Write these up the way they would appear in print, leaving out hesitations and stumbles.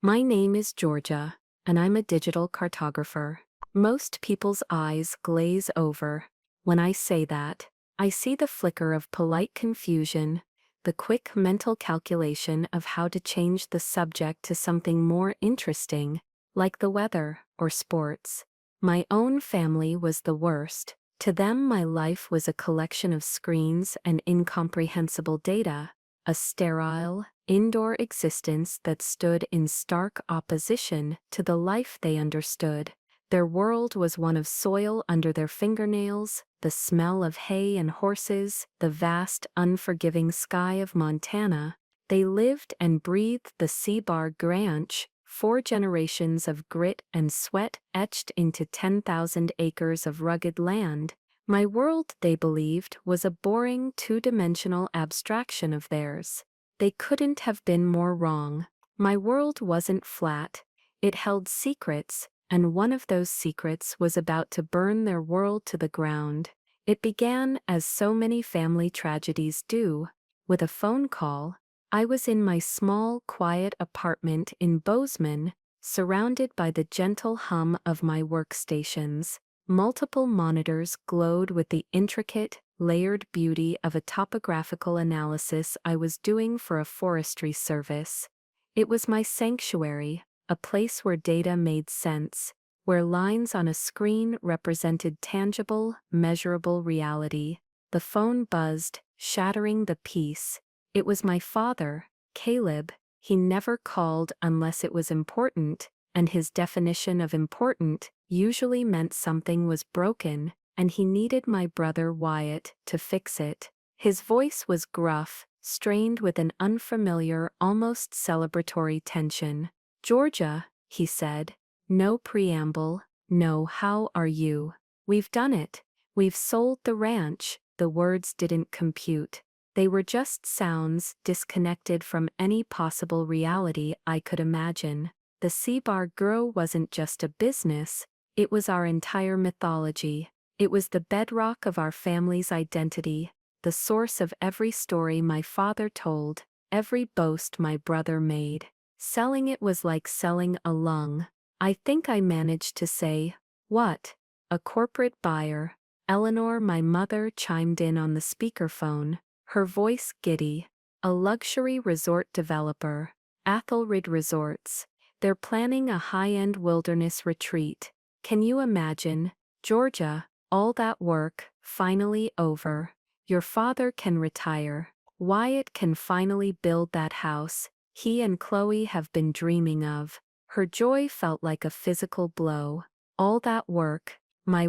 My name is Georgia, and I'm a digital cartographer. Most people's eyes glaze over. When I say that, I see the flicker of polite confusion, the quick mental calculation of how to change the subject to something more interesting, like the weather or sports. My own family was the worst. To them, my life was a collection of screens and incomprehensible data, a sterile, indoor existence that stood in stark opposition to the life they understood. Their world was one of soil under their fingernails, the smell of hay and horses, the vast, unforgiving sky of Montana. They lived and breathed the Seabar Ranch, 4 generations of grit and sweat etched into 10,000 acres of rugged land. My world, they believed, was a boring, two-dimensional abstraction of theirs. They couldn't have been more wrong. My world wasn't flat. It held secrets, and one of those secrets was about to burn their world to the ground. It began, as so many family tragedies do, with a phone call. I was in my small, quiet apartment in Bozeman, surrounded by the gentle hum of my workstations. Multiple monitors glowed with the intricate, layered beauty of a topographical analysis I was doing for a forestry service. It was my sanctuary, a place where data made sense, where lines on a screen represented tangible, measurable reality. The phone buzzed, shattering the peace. It was my father, Caleb. He never called unless it was important, and his definition of important usually meant something was broken, and he needed my brother Wyatt to fix it. His voice was gruff, strained with an unfamiliar, almost celebratory tension. "Georgia," he said. No preamble, no "how are you?" "We've done it. We've sold the ranch." The words didn't compute. They were just sounds disconnected from any possible reality I could imagine. The Seabar Grow wasn't just a business, it was our entire mythology. It was the bedrock of our family's identity, the source of every story my father told, every boast my brother made. Selling it was like selling a lung. I think I managed to say, "What? A corporate buyer?" Eleanor, my mother, chimed in on the speakerphone, her voice giddy. "A luxury resort developer, Athelrid Resorts. They're planning a high-end wilderness retreat. Can you imagine, Georgia, all that work, finally over? Your father can retire. Wyatt can finally build that house he and Chloe have been dreaming of." Her joy felt like a physical blow. All that work, my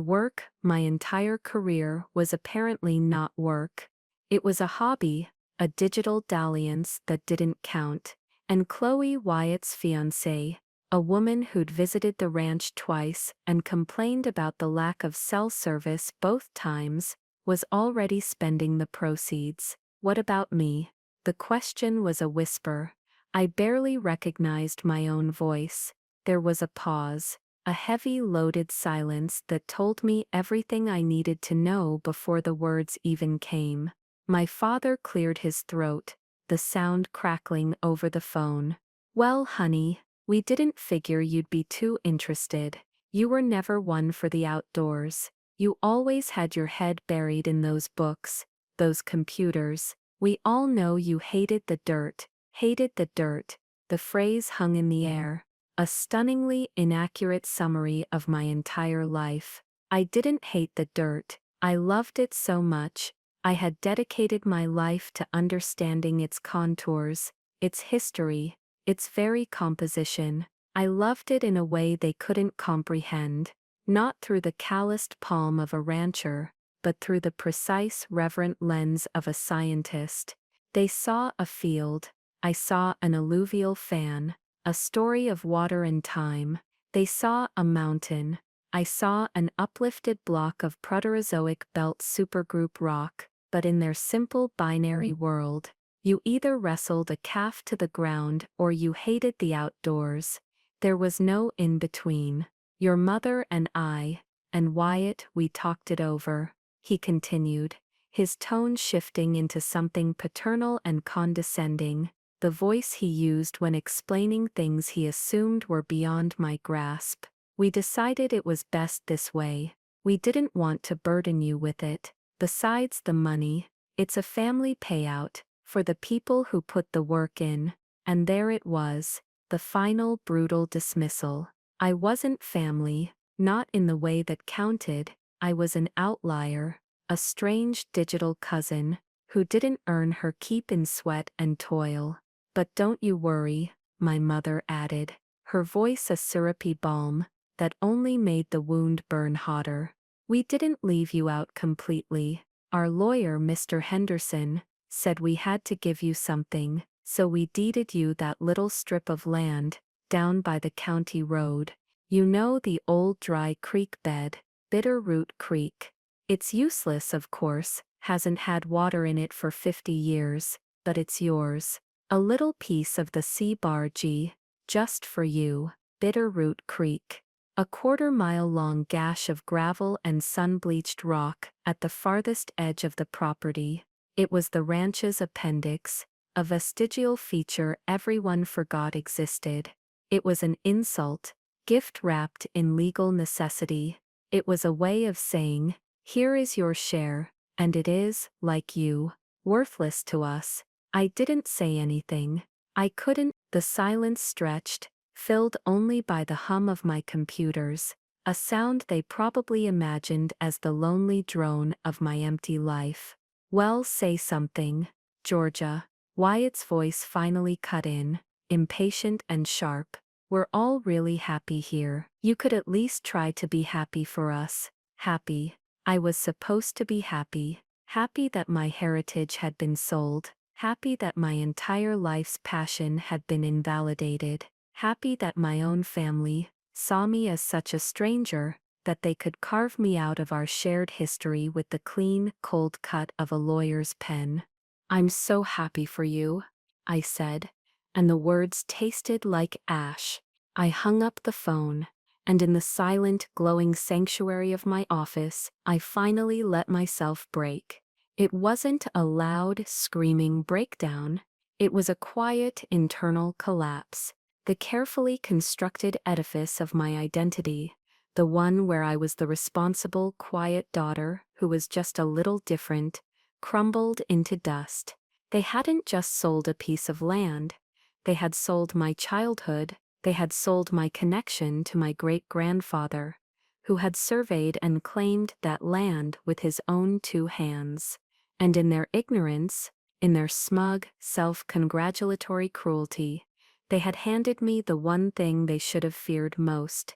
entire career was apparently not work. It was a hobby, a digital dalliance that didn't count. And Chloe, Wyatt's fiancée, a woman who'd visited the ranch twice and complained about the lack of cell service both times, was already spending the proceeds. What about me? The question was a whisper. I barely recognized my own voice. There was a pause, a heavy, loaded silence that told me everything I needed to know before the words even came. My father cleared his throat, the sound crackling over the phone. "Well, honey, we didn't figure you'd be too interested. You were never one for the outdoors. You always had your head buried in those books, those computers. We all know you hated the dirt." Hated the dirt. The phrase hung in the air, a stunningly inaccurate summary of my entire life. I didn't hate the dirt. I loved it so much. I had dedicated my life to understanding its contours, its history, its very composition. I loved it in a way they couldn't comprehend, not through the calloused palm of a rancher, but through the precise, reverent lens of a scientist. They saw a field. I saw an alluvial fan, a story of water and time. They saw a mountain. I saw an uplifted block of Proterozoic belt supergroup rock, but in their simple binary world, you either wrestled a calf to the ground or you hated the outdoors. There was no in-between. Your mother and I, and Wyatt, we talked it over, he continued, his tone shifting into something paternal and condescending. the voice he used when explaining things he assumed were beyond my grasp. "We decided it was best this way. We didn't want to burden you with it. Besides the money, it's a family payout for the people who put the work in." And there it was, the final brutal dismissal. I wasn't family, not in the way that counted. I was an outlier, a strange digital cousin who didn't earn her keep in sweat and toil. "But don't you worry," my mother added, her voice a syrupy balm that only made the wound burn hotter. "We didn't leave you out completely. Our lawyer, Mr. Henderson, said we had to give you something, so we deeded you that little strip of land down by the county road. You know, the old dry creek bed, Bitterroot Creek. It's useless, of course, hasn't had water in it for 50 years, but it's yours. A little piece of the C-bar-G, just for you, Bitterroot Creek." A quarter-mile-long gash of gravel and sun-bleached rock at the farthest edge of the property. It was the ranch's appendix, a vestigial feature everyone forgot existed. It was an insult, gift wrapped in legal necessity. It was a way of saying, "Here is your share, and it is, like you, worthless to us." I didn't say anything. I couldn't. The silence stretched, filled only by the hum of my computers, a sound they probably imagined as the lonely drone of my empty life. "Well, say something, Georgia." Wyatt's voice finally cut in, impatient and sharp. "We're all really happy here. You could at least try to be happy for us." Happy. I was supposed to be happy. Happy that my heritage had been sold. Happy that my entire life's passion had been invalidated. Happy that my own family saw me as such a stranger that they could carve me out of our shared history with the clean, cold cut of a lawyer's pen. "I'm so happy for you," I said, and the words tasted like ash. I hung up the phone, and in the silent, glowing sanctuary of my office, I finally let myself break. It wasn't a loud, screaming breakdown. It was a quiet, internal collapse. The carefully constructed edifice of my identity, the one where I was the responsible, quiet daughter who was just a little different, crumbled into dust. They hadn't just sold a piece of land. They had sold my childhood. They had sold my connection to my great-grandfather, who had surveyed and claimed that land with his own 2 hands. And in their ignorance, in their smug, self-congratulatory cruelty, they had handed me the one thing they should have feared most: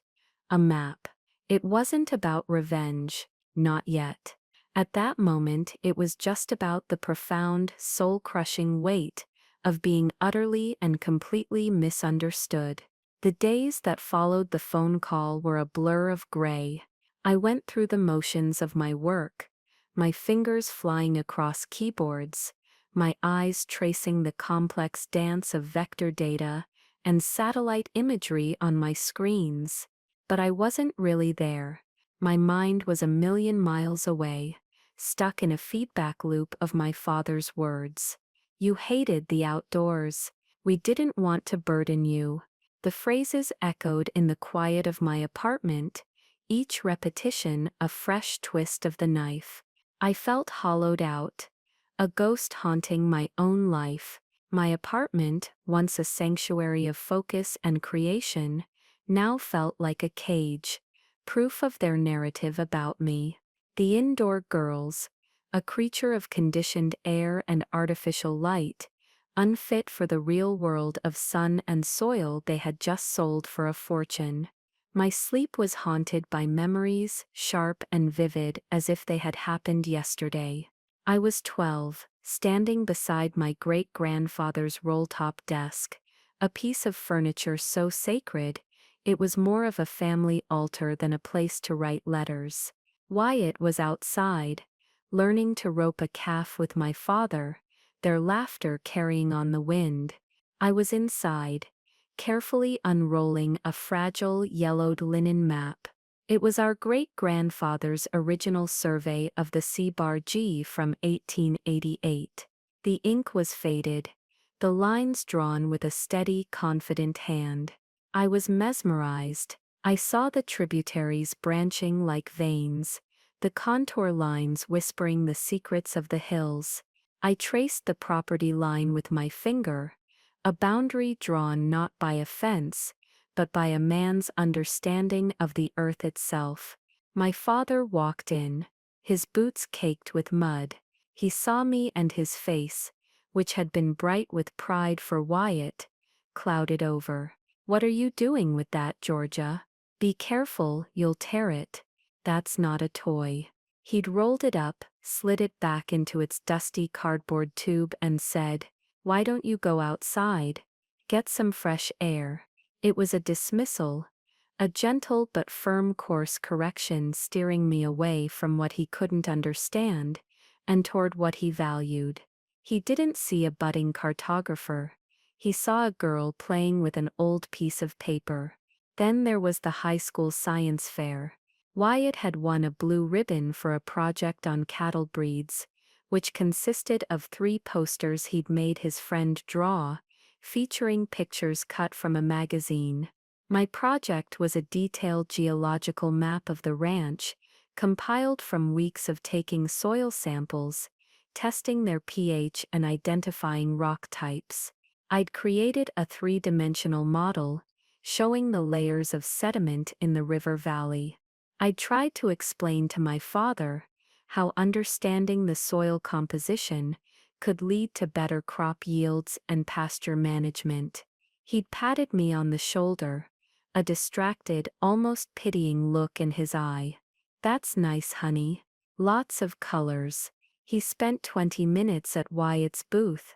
a map. It wasn't about revenge, not yet. At that moment, it was just about the profound, soul-crushing weight of being utterly and completely misunderstood. The days that followed the phone call were a blur of gray. I went through the motions of my work, my fingers flying across keyboards, my eyes tracing the complex dance of vector data and satellite imagery on my screens. But I wasn't really there. My mind was a million miles away, stuck in a feedback loop of my father's words. "You hated the outdoors. We didn't want to burden you." The phrases echoed in the quiet of my apartment, each repetition a fresh twist of the knife. I felt hollowed out, a ghost haunting my own life. My apartment, once a sanctuary of focus and creation, now felt like a cage, proof of their narrative about me. The indoor girls, a creature of conditioned air and artificial light, unfit for the real world of sun and soil they had just sold for a fortune. My sleep was haunted by memories, sharp and vivid as if they had happened yesterday. I was 12, standing beside my great-grandfather's roll-top desk, a piece of furniture so sacred, it was more of a family altar than a place to write letters. Wyatt was outside, learning to rope a calf with my father, their laughter carrying on the wind. I was inside, carefully unrolling a fragile yellowed linen map. It was our great-grandfather's original survey of the C-bar-G from 1888. The ink was faded, the lines drawn with a steady, confident hand. I was mesmerized. I saw the tributaries branching like veins, the contour lines whispering the secrets of the hills. I traced the property line with my finger, a boundary drawn not by a fence, but by a man's understanding of the earth itself. My father walked in, his boots caked with mud. He saw me and his face, which had been bright with pride for Wyatt, clouded over. "What are you doing with that, Georgia? Be careful, you'll tear it. That's not a toy." He'd rolled it up, slid it back into its dusty cardboard tube and said, "Why don't you go outside? Get some fresh air." It was a dismissal, a gentle but firm course correction steering me away from what he couldn't understand and toward what he valued. He didn't see a budding cartographer. He saw a girl playing with an old piece of paper. Then there was the high school science fair. Wyatt had won a blue ribbon for a project on cattle breeds, which consisted of 3 posters he'd made his friend draw, featuring pictures cut from a magazine. My project was a detailed geological map of the ranch, compiled from weeks of taking soil samples, testing their pH and identifying rock types. I'd created a 3-dimensional model, showing the layers of sediment in the river valley. I tried to explain to my father how understanding the soil composition could lead to better crop yields and pasture management. He'd patted me on the shoulder, a distracted, almost pitying look in his eye. "That's nice, honey. Lots of colors." He spent 20 minutes at Wyatt's booth,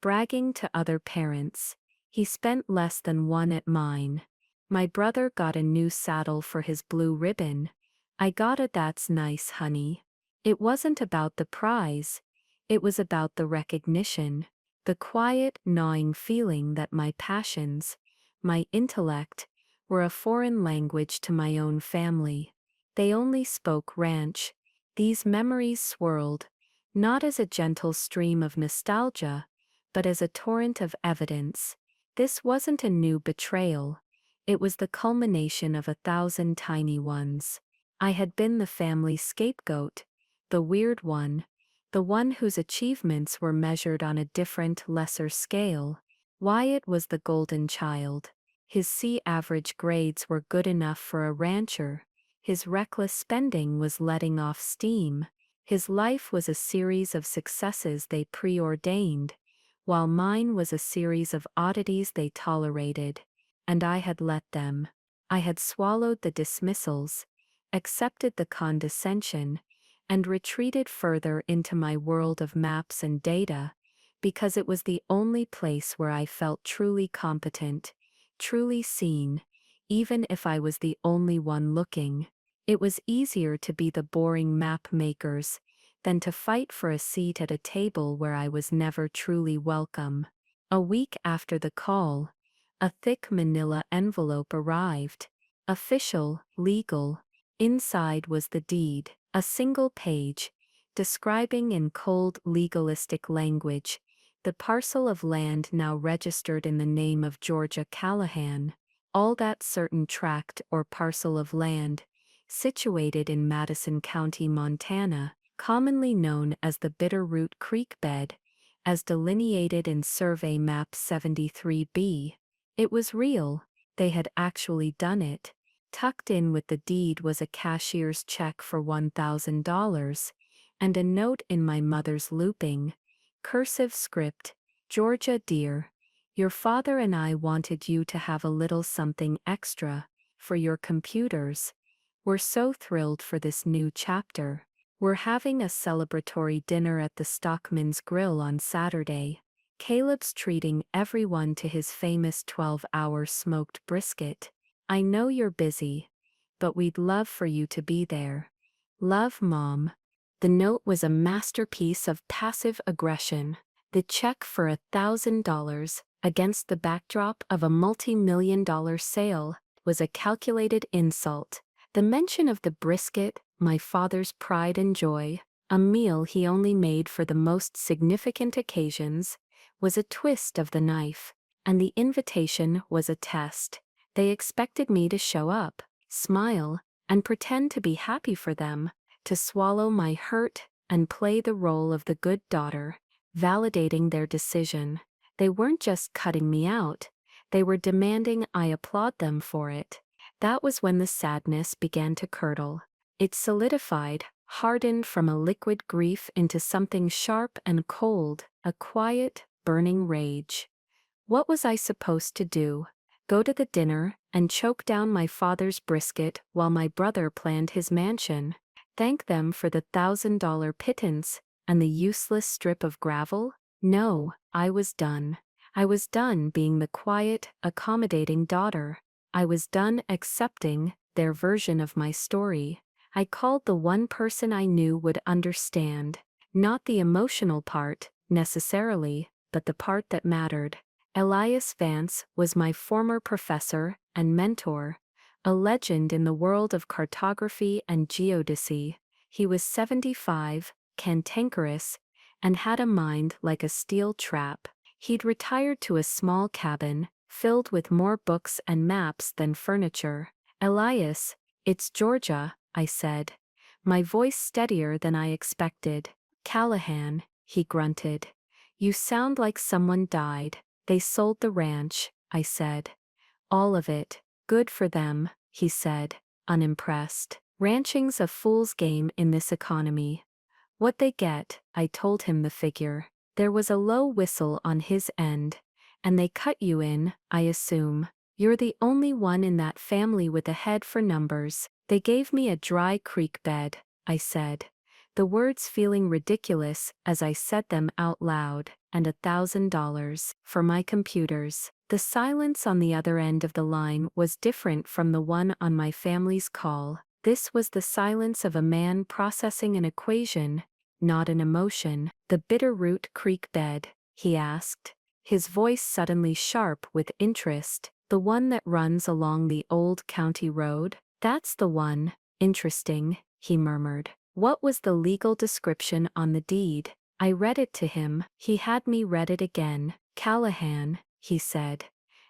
bragging to other parents. He spent less than 1 at mine. My brother got a new saddle for his blue ribbon. I got a "That's nice, honey." It wasn't about the prize. It was about the recognition, the quiet, gnawing feeling that my passions, my intellect, were a foreign language to my own family. They only spoke ranch. These memories swirled, not as a gentle stream of nostalgia, but as a torrent of evidence. This wasn't a new betrayal. It was the culmination of 1,000 tiny ones. I had been the family scapegoat, the weird one, the one whose achievements were measured on a different, lesser scale. Wyatt was the golden child. His C-average grades were good enough for a rancher. His reckless spending was letting off steam. His life was a series of successes they preordained, while mine was a series of oddities they tolerated. And I had let them. I had swallowed the dismissals, accepted the condescension, and retreated further into my world of maps and data, because it was the only place where I felt truly competent, truly seen, even if I was the only one looking. It was easier to be the boring map makers than to fight for a seat at a table where I was never truly welcome. A week after the call, a thick manila envelope arrived. Official, legal. Inside was the deed, a single page, describing in cold, legalistic language the parcel of land now registered in the name of Georgia Callahan. All that certain tract or parcel of land, situated in Madison County, Montana, commonly known as the Bitterroot Creek Bed, as delineated in Survey Map 73B. It was real. They had actually done it. Tucked in with the deed was a cashier's check for $1,000, and a note in my mother's looping, cursive script, "Georgia dear, your father and I wanted you to have a little something extra for your computers. We're so thrilled for this new chapter. We're having a celebratory dinner at the Stockman's Grill on Saturday. Caleb's treating everyone to his famous 12-hour smoked brisket. I know you're busy, but we'd love for you to be there. Love, Mom." The note was a masterpiece of passive aggression. The check for $1,000, against the backdrop of a multi-million-dollar sale, was a calculated insult. The mention of the brisket, my father's pride and joy, a meal he only made for the most significant occasions, was a twist of the knife, and the invitation was a test. They expected me to show up, smile, and pretend to be happy for them, to swallow my hurt and play the role of the good daughter, validating their decision. They weren't just cutting me out, they were demanding I applaud them for it. That was when the sadness began to curdle. It solidified, hardened from a liquid grief into something sharp and cold, a quiet, burning rage. What was I supposed to do? Go to the dinner and choke down my father's brisket while my brother planned his mansion? Thank them for the $1,000 pittance and the useless strip of gravel? No, I was done. I was done being the quiet, accommodating daughter. I was done accepting their version of my story. I called the one person I knew would understand. Not the emotional part, necessarily, but the part that mattered. Elias Vance was my former professor and mentor, a legend in the world of cartography and geodesy. He was 75, cantankerous, and had a mind like a steel trap. He'd retired to a small cabin, filled with more books and maps than furniture. Elias, it's Georgia, I said, my voice steadier than I expected. Callahan, he grunted. You sound like someone died. They sold the ranch, I said. All of it. Good for them, he said, unimpressed. Ranching's a fool's game in this economy. What they get, I told him the figure. There was a low whistle on his end. And they cut you in, I assume. You're the only one in that family with a head for numbers. They gave me a dry creek bed, I said, the words feeling ridiculous as I said them out loud, and $1,000 for my computers. The silence on the other end of the line was different from the one on my family's call. This was the silence of a man processing an equation, not an emotion. The Bitterroot Creek bed, he asked, his voice suddenly sharp with interest. The one that runs along the old county road? That's the one. Interesting, he murmured. What was the legal description on the deed? I read it to him. He had me read it again. Callahan, he said.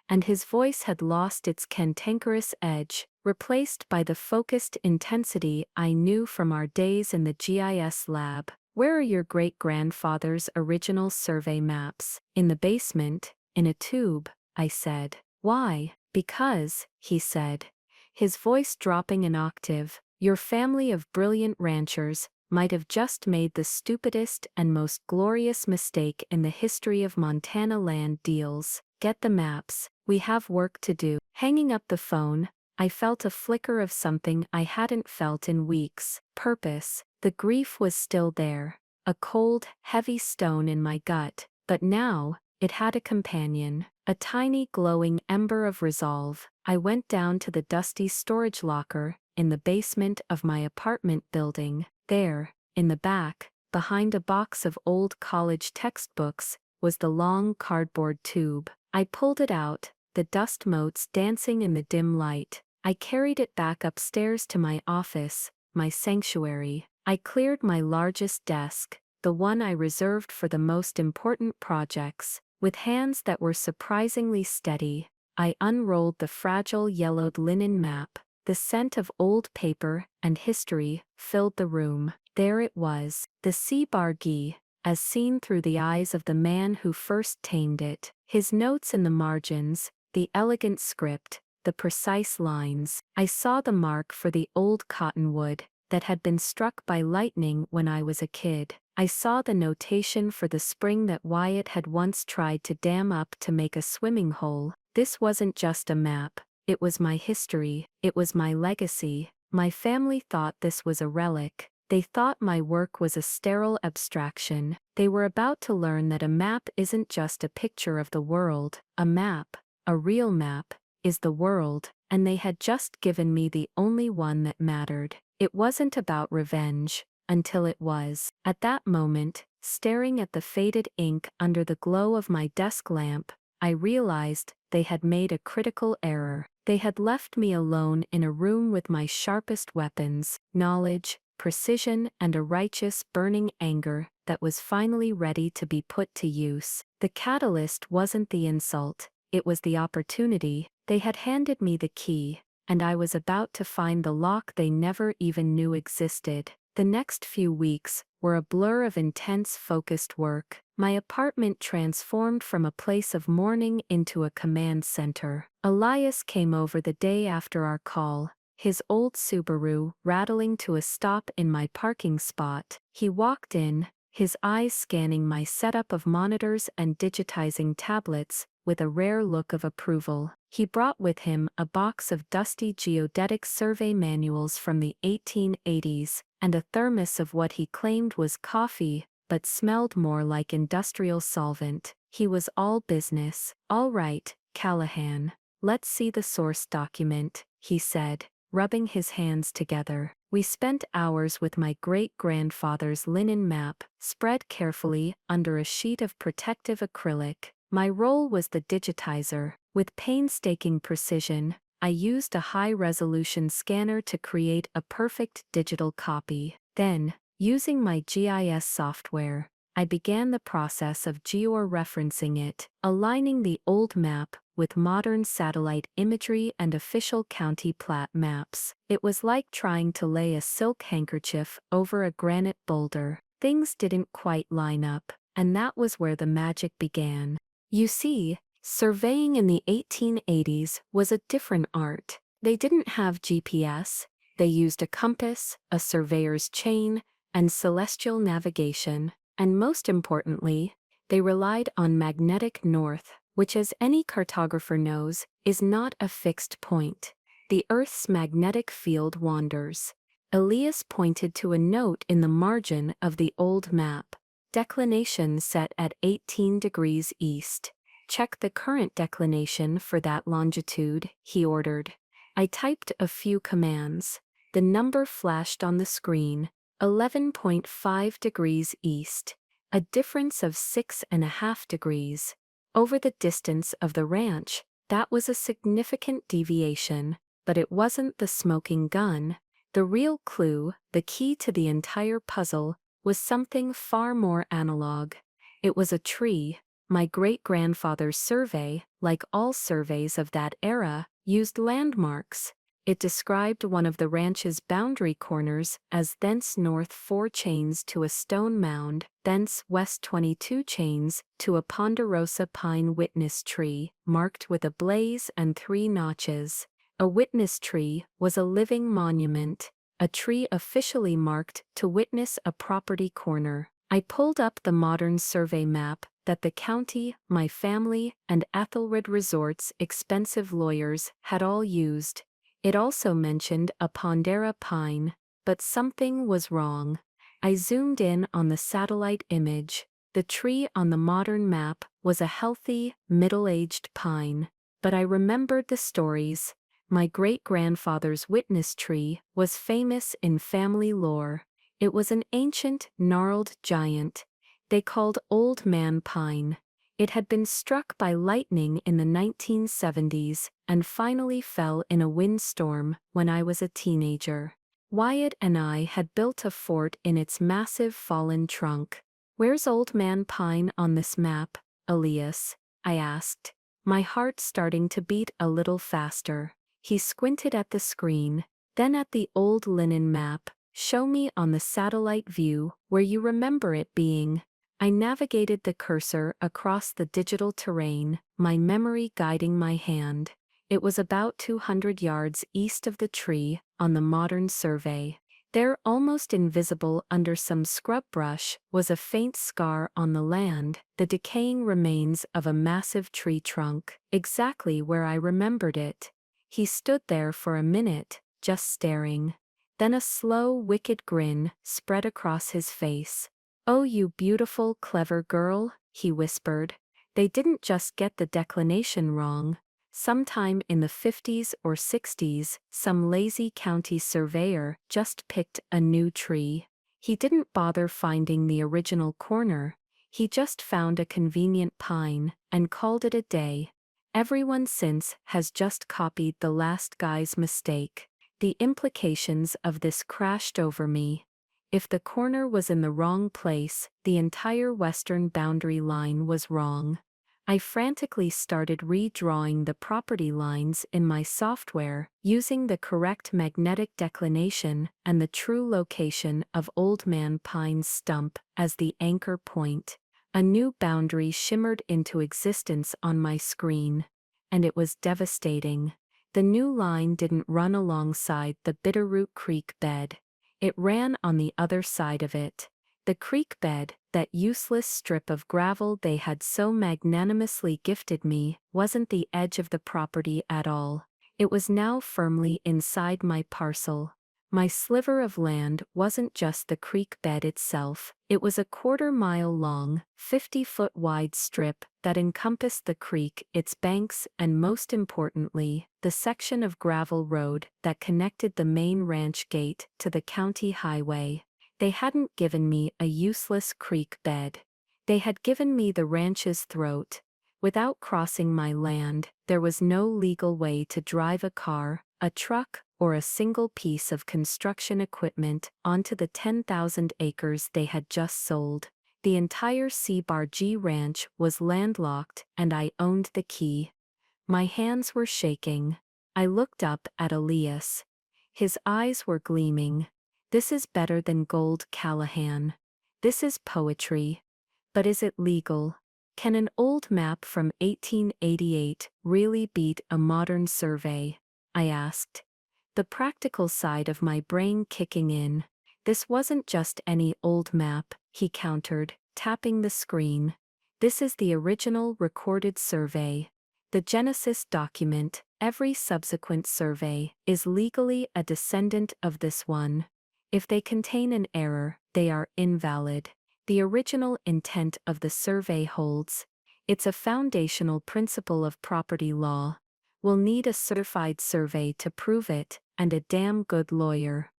And his voice had lost its cantankerous edge, replaced by the focused intensity I knew from our days in the GIS lab. Where are your great-grandfather's original survey maps? In the basement, in a tube, I said. Why? Because, he said, his voice dropping an octave, your family of brilliant ranchers might have just made the stupidest and most glorious mistake in the history of Montana land deals. Get the maps, we have work to do. Hanging up the phone, I felt a flicker of something I hadn't felt in weeks. Purpose. The grief was still there, a cold, heavy stone in my gut, but now, it had a companion, a tiny glowing ember of resolve. I went down to the dusty storage locker in the basement of my apartment building. There, in the back, behind a box of old college textbooks, was the long cardboard tube. I pulled it out, the dust motes dancing in the dim light. I carried it back upstairs to my office, my sanctuary. I cleared my largest desk, the one I reserved for the most important projects. With hands that were surprisingly steady, I unrolled the fragile yellowed linen map. The scent of old paper and history filled the room. There it was, the Sea-Bar-Gee, as seen through the eyes of the man who first tamed it. His notes in the margins, the elegant script, the precise lines. I saw the mark for the old cottonwood that had been struck by lightning when I was a kid. I saw the notation for the spring that Wyatt had once tried to dam up to make a swimming hole. This wasn't just a map. It was my history. It was my legacy. My family thought this was a relic. They thought my work was a sterile abstraction. They were about to learn that a map isn't just a picture of the world. A map, a real map, is the world, and they had just given me the only one that mattered. It wasn't about revenge, until it was. At that moment, staring at the faded ink under the glow of my desk lamp, I realized they had made a critical error. They had left me alone in a room with my sharpest weapons, knowledge, precision, and a righteous, burning anger that was finally ready to be put to use. The catalyst wasn't the insult, it was the opportunity. They had handed me the key, and I was about to find the lock they never even knew existed. The next few weeks were a blur of intense, focused work. My apartment transformed from a place of mourning into a command center. Elias came over the day after our call, his old Subaru rattling to a stop in my parking spot. He walked in, his eyes scanning my setup of monitors and digitizing tablets, with a rare look of approval. He brought with him a box of dusty geodetic survey manuals from the 1880s, and a thermos of what he claimed was coffee, but smelled more like industrial solvent. He was all business. "All right, Callahan, let's see the source document," he said, rubbing his hands together. We spent hours with my great-grandfather's linen map, spread carefully under a sheet of protective acrylic. My role was the digitizer. With painstaking precision, I used a high-resolution scanner to create a perfect digital copy. Then, using my GIS software, I began the process of georeferencing it, aligning the old map with modern satellite imagery and official county plat maps. It was like trying to lay a silk handkerchief over a granite boulder. Things didn't quite line up, and that was where the magic began. You see, surveying in the 1880s was a different art. They didn't have GPS, they used a compass, a surveyor's chain, and celestial navigation, and most importantly, they relied on magnetic north, which, as any cartographer knows, is not a fixed point. The Earth's magnetic field wanders. Elias pointed to a note in the margin of the old map. Declination set at 18 degrees east. "Check the current declination for that longitude," he ordered. I typed a few commands. The number flashed on the screen, 11.5 degrees east, a difference of 6.5 degrees. Over the distance of the ranch, that was a significant deviation, but it wasn't the smoking gun. The real clue, the key to the entire puzzle, was something far more analog. It was a tree. My great-grandfather's survey, like all surveys of that era, used landmarks. It described one of the ranch's boundary corners as thence north 4 chains to a stone mound, thence west 22 chains to a ponderosa pine witness tree, marked with a blaze and 3 notches. A witness tree was a living monument, a tree officially marked to witness a property corner. I pulled up the modern survey map that the county, my family, and Ethelred Resort's expensive lawyers had all used. It also mentioned a Pondera pine, but something was wrong. I zoomed in on the satellite image. The tree on the modern map was a healthy, middle-aged pine. But I remembered the stories. My great-grandfather's witness tree was famous in family lore. It was an ancient, gnarled giant they called Old Man Pine. It had been struck by lightning in the 1970s and finally fell in a windstorm when I was a teenager. Wyatt and I had built a fort in its massive fallen trunk. "Where's Old Man Pine on this map, Elias?" I asked, my heart starting to beat a little faster. He squinted at the screen, then at the old linen map. "Show me on the satellite view where you remember it being." I navigated the cursor across the digital terrain, my memory guiding my hand. It was about 200 yards east of the tree on the modern survey. There, almost invisible under some scrub brush, was a faint scar on the land, the decaying remains of a massive tree trunk, exactly where I remembered it. He stood there for a minute, just staring. Then a slow, wicked grin spread across his face. "Oh, you beautiful, clever girl," he whispered. "They didn't just get the declination wrong. Sometime in the 50s or 60s, some lazy county surveyor just picked a new tree. He didn't bother finding the original corner. He just found a convenient pine and called it a day. Everyone since has just copied the last guy's mistake." The implications of this crashed over me. If the corner was in the wrong place, the entire western boundary line was wrong. I frantically started redrawing the property lines in my software, using the correct magnetic declination and the true location of Old Man Pine's stump as the anchor point. A new boundary shimmered into existence on my screen, and it was devastating. The new line didn't run alongside the Bitterroot Creek bed. It ran on the other side of it. The creek bed, that useless strip of gravel they had so magnanimously gifted me, wasn't the edge of the property at all. It was now firmly inside my parcel. My sliver of land wasn't just the creek bed itself, it was a quarter-mile-long, 50-foot wide strip that encompassed the creek, its banks, and most importantly, the section of gravel road that connected the main ranch gate to the county highway. They hadn't given me a useless creek bed. They had given me the ranch's throat. Without crossing my land, there was no legal way to drive a car, a truck, or a single piece of construction equipment onto the 10,000 acres they had just sold. The entire C-Bar-G ranch was landlocked, and I owned the key. My hands were shaking. I looked up at Elias. His eyes were gleaming. "This is better than gold, Callahan. This is poetry. But is it legal? Can an old map from 1888 really beat a modern survey?" I asked. The practical side of my brain kicking in. "This wasn't just any old map," he countered, tapping the screen. "This is the original recorded survey. The Genesis document, every subsequent survey, is legally a descendant of this one. If they contain an error, they are invalid. The original intent of the survey holds. It's a foundational principle of property law. We'll need a certified survey to prove it, and a damn good lawyer."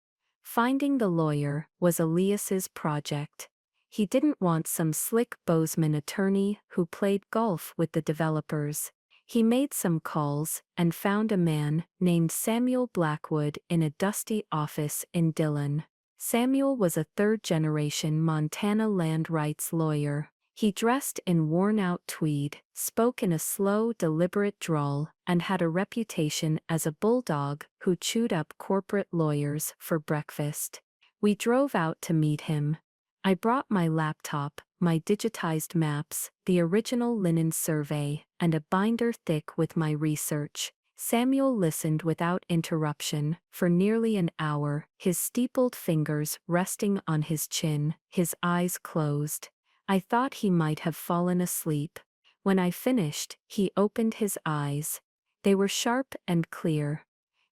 Finding the lawyer was Elias's project. He didn't want some slick Bozeman attorney who played golf with the developers. He made some calls and found a man named Samuel Blackwood in a dusty office in Dillon. Samuel was a third-generation Montana land rights lawyer. He dressed in worn-out tweed, spoke in a slow, deliberate drawl, and had a reputation as a bulldog who chewed up corporate lawyers for breakfast. We drove out to meet him. I brought my laptop, my digitized maps, the original linen survey, and a binder thick with my research. Samuel listened without interruption for nearly an hour, his steepled fingers resting on his chin, his eyes closed. I thought he might have fallen asleep. When I finished, he opened his eyes. They were sharp and clear.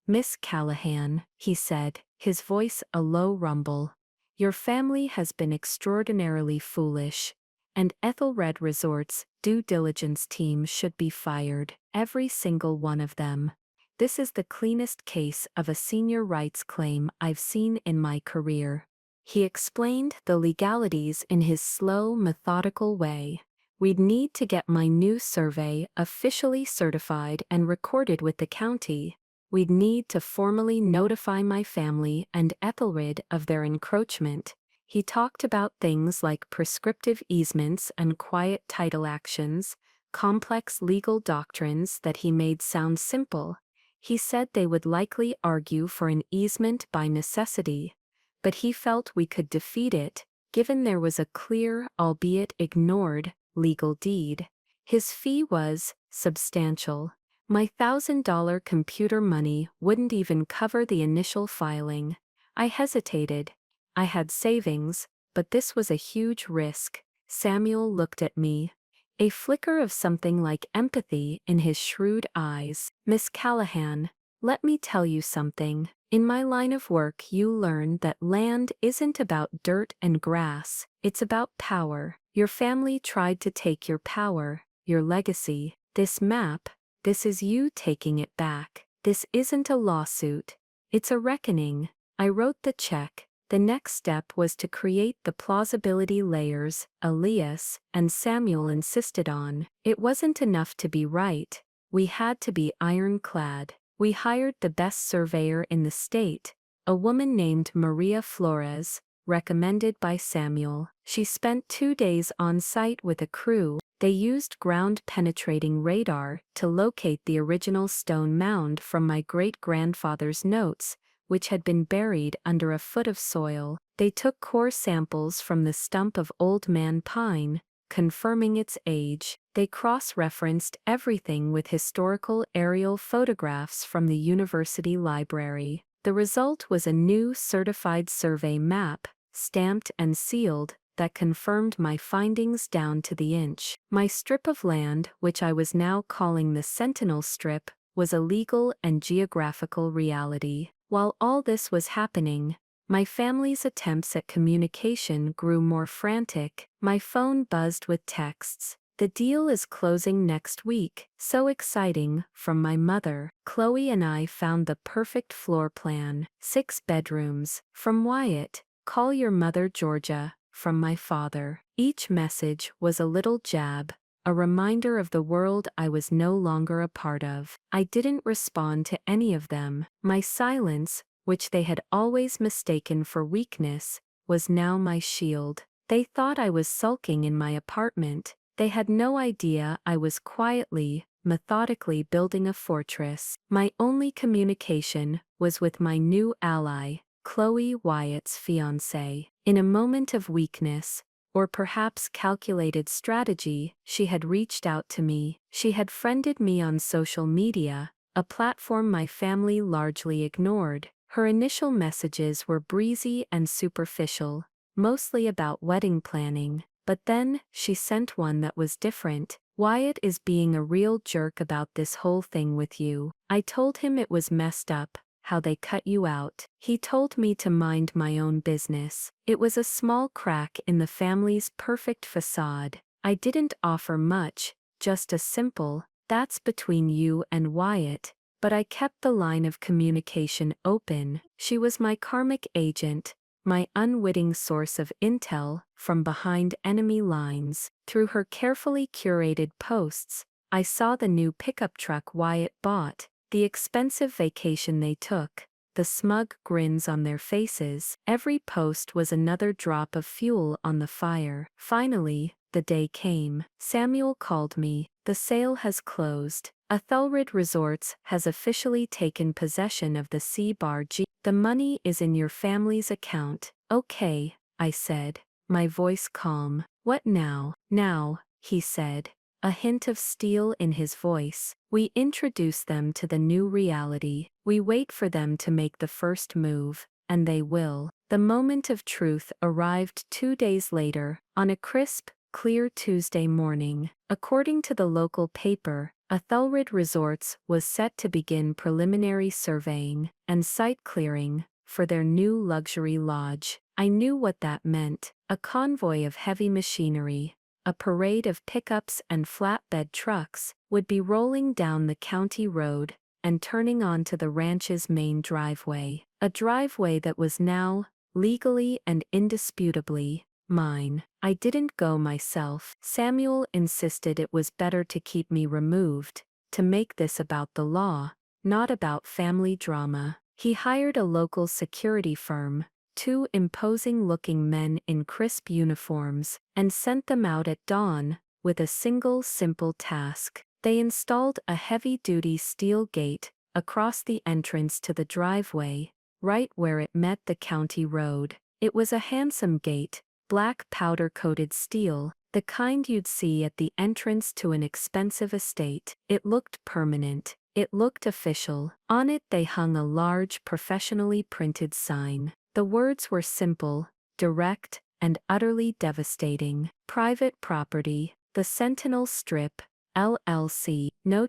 "Miss Callahan," he said, his voice a low rumble, "your family has been extraordinarily foolish, and Ethelred Resorts' due diligence team should be fired, every single one of them. This is the cleanest case of a senior rights claim I've seen in my career." He explained the legalities in his slow, methodical way. "We'd need to get my new survey officially certified and recorded with the county. We'd need to formally notify my family and Ethelred of their encroachment." He talked about things like prescriptive easements and quiet title actions, complex legal doctrines that he made sound simple. He said they would likely argue for an easement by necessity, but he felt we could defeat it, given there was a clear, albeit ignored, legal deed. His fee was substantial. My $1,000 computer money wouldn't even cover the initial filing. I hesitated. I had savings, but this was a huge risk. Samuel looked at me, a flicker of something like empathy in his shrewd eyes. "Miss Callahan, let me tell you something. In my line of work you learn that land isn't about dirt and grass, it's about power. Your family tried to take your power, your legacy. This map, this is you taking it back. This isn't a lawsuit. It's a reckoning." I wrote the check. The next step was to create the plausibility layers Elias and Samuel insisted on. It wasn't enough to be right. We had to be ironclad. We hired the best surveyor in the state, a woman named Maria Flores, recommended by Samuel. She spent 2 days on site with a crew. They used ground-penetrating radar to locate the original stone mound from my great-grandfather's notes, which had been buried under a foot of soil. They took core samples from the stump of Old Man Pine, confirming its age. They cross-referenced everything with historical aerial photographs from the university library. The result was a new certified survey map, stamped and sealed, that confirmed my findings down to the inch. My strip of land, which I was now calling the Sentinel Strip, was a legal and geographical reality. While all this was happening, my family's attempts at communication grew more frantic. My phone buzzed with texts. "The deal is closing next week. So exciting," from my mother. "Chloe and I found the perfect floor plan. 6 bedrooms." From Wyatt. "Call your mother Georgia," from my father. Each message was a little jab, a reminder of the world I was no longer a part of. I didn't respond to any of them. My silence, which they had always mistaken for weakness, was now my shield. They thought I was sulking in my apartment. They had no idea I was quietly, methodically building a fortress. My only communication was with my new ally, Chloe, Wyatt's fiancée. In a moment of weakness, or perhaps calculated strategy, she had reached out to me. She had friended me on social media, a platform my family largely ignored. Her initial messages were breezy and superficial, mostly about wedding planning. But then, she sent one that was different. "Wyatt is being a real jerk about this whole thing with you. I told him it was messed up, how they cut you out. He told me to mind my own business." It was a small crack in the family's perfect facade. I didn't offer much, just a simple, "That's between you and Wyatt." But I kept the line of communication open. She was my karmic agent, my unwitting source of intel from behind enemy lines. Through her carefully curated posts, I saw the new pickup truck Wyatt bought, the expensive vacation they took, the smug grins on their faces. Every post was another drop of fuel on the fire. Finally, the day came. Samuel called me. "The sale has closed. Athelrid Resorts has officially taken possession of the Sea Barge. The money is in your family's account." "Okay," I said, my voice calm. "What now?" "Now," he said, a hint of steel in his voice, "we introduce them to the new reality. We wait for them to make the first move, and they will." The moment of truth arrived 2 days later, on a crisp, clear Tuesday morning. According to the local paper, Athelrid Resorts was set to begin preliminary surveying and site clearing for their new luxury lodge. I knew what that meant: a convoy of heavy machinery, a parade of pickups and flatbed trucks, would be rolling down the county road and turning onto the ranch's main driveway. A driveway that was now, legally and indisputably, mine. I didn't go myself. Samuel insisted it was better to keep me removed, to make this about the law, not about family drama. He hired a local security firm, 2 imposing-looking men in crisp uniforms, and sent them out at dawn, with a single simple task. They installed a heavy-duty steel gate across the entrance to the driveway, right where it met the county road. It was a handsome gate, black powder-coated steel, the kind you'd see at the entrance to an expensive estate. It looked permanent. It looked official. On it they hung a large, professionally printed sign. The words were simple, direct, and utterly devastating. "Private property, the Sentinel Strip, LLC, no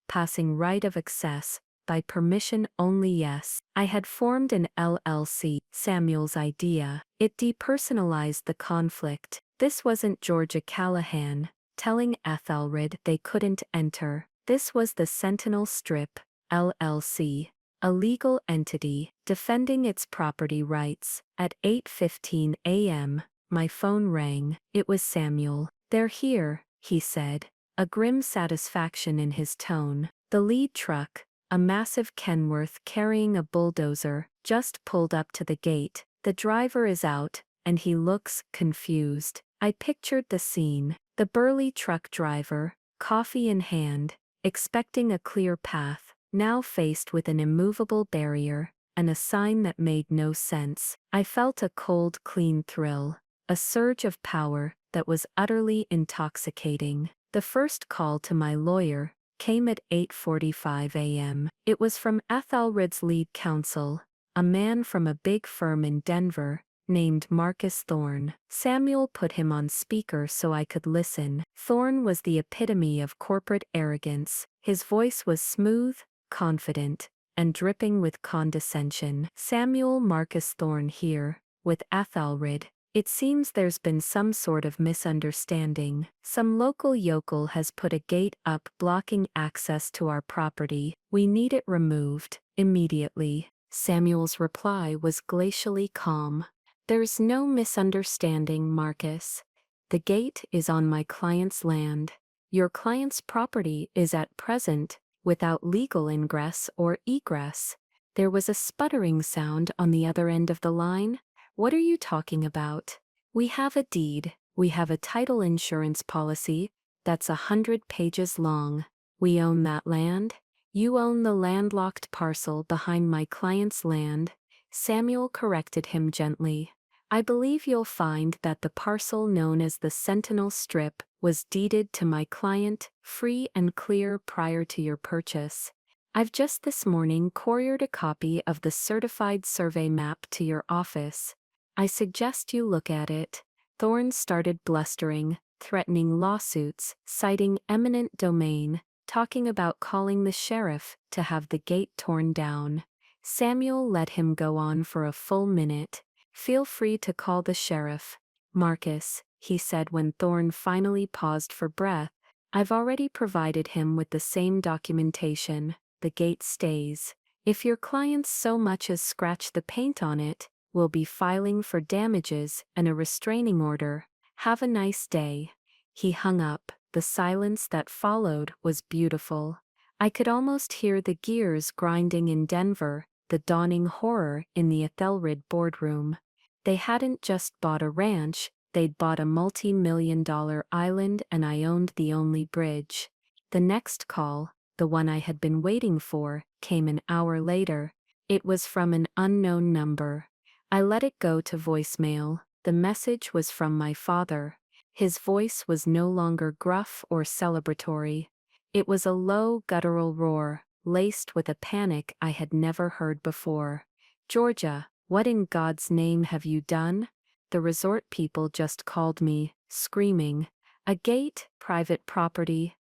passing right of access, by permission only." Yes, I had formed an LLC, Samuel's idea. It depersonalized the conflict. This wasn't Georgia Callahan telling Athelrid they couldn't enter. This was the Sentinel Strip, LLC, a legal entity, defending its property rights. At 8:15 a.m., my phone rang. It was Samuel. "They're here," he said, a grim satisfaction in his tone. The lead truck, a massive Kenworth carrying a bulldozer, just pulled up to the gate. The driver is out, and he looks confused. I pictured the scene. The burly truck driver, coffee in hand, expecting a clear path, now faced with an immovable barrier, and a sign that made no sense. I felt a cold, clean thrill, a surge of power that was utterly intoxicating. The first call to my lawyer came at 8:45 a.m. It was from Ethelred's lead counsel, a man from a big firm in Denver, named Marcus Thorne. Samuel put him on speaker so I could listen. Thorne was the epitome of corporate arrogance. His voice was smooth, confident, and dripping with condescension. Samuel Marcus Thorne here, with Ethelred. It seems there's been some sort of misunderstanding. Some local yokel has put a gate up blocking access to our property. We need it removed, immediately. Samuel's reply was glacially calm. There's no misunderstanding, Marcus. The gate is on my client's land. Your client's property is at present without legal ingress or egress. There was a sputtering sound on the other end of the line. What are you talking about? We have a deed. We have a title insurance policy that's 100 pages long. We own that land. You own the landlocked parcel behind my client's land. Samuel corrected him gently. I believe you'll find that the parcel known as the Sentinel Strip was deeded to my client, free and clear prior to your purchase. I've just this morning couriered a copy of the certified survey map to your office. I suggest you look at it. Thorne started blustering, threatening lawsuits, citing eminent domain, talking about calling the sheriff to have the gate torn down. Samuel let him go on for a full minute. Feel free to call the sheriff, Marcus, he said when Thorne finally paused for breath. I've already provided him with the same documentation. The gate stays. If your clients so much as scratch the paint on it, we'll be filing for damages and a restraining order. Have a nice day. He hung up. The silence that followed was beautiful. I could almost hear the gears grinding in Denver, the dawning horror in the Ethelred boardroom. They hadn't just bought a ranch, they'd bought a multi-million-dollar island, and I owned the only bridge. The next call, the one I had been waiting for, came an hour later. It was from an unknown number. I let it go to voicemail. The message was from my father. His voice was no longer gruff or celebratory. It was a low, guttural roar, laced with a panic I had never heard before. Georgia, what in God's name have you done? The resort people just called me, screaming. A gate, private property.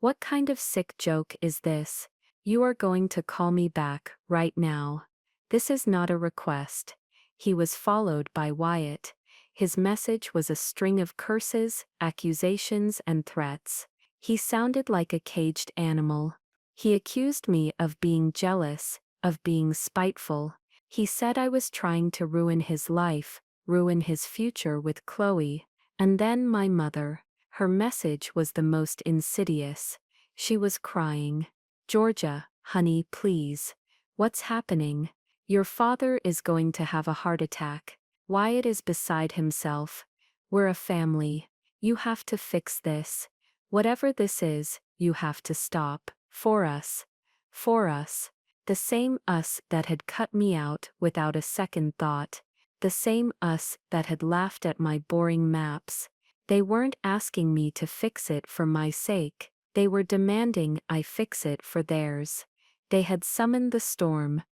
What kind of sick joke is this? You are going to call me back, right now. This is not a request. He was followed by Wyatt. His message was a string of curses, accusations, and threats. He sounded like a caged animal. He accused me of being jealous, of being spiteful. He said I was trying to ruin his life, ruin his future with Chloe. And then my mother. Her message was the most insidious. She was crying. Georgia, honey, please. What's happening? Your father is going to have a heart attack. Wyatt is beside himself. We're a family. You have to fix this. Whatever this is, you have to stop. For us. For us. The same us that had cut me out without a second thought. The same us that had laughed at my boring maps. They weren't asking me to fix it for my sake. They were demanding I fix it for theirs. They had summoned the storm.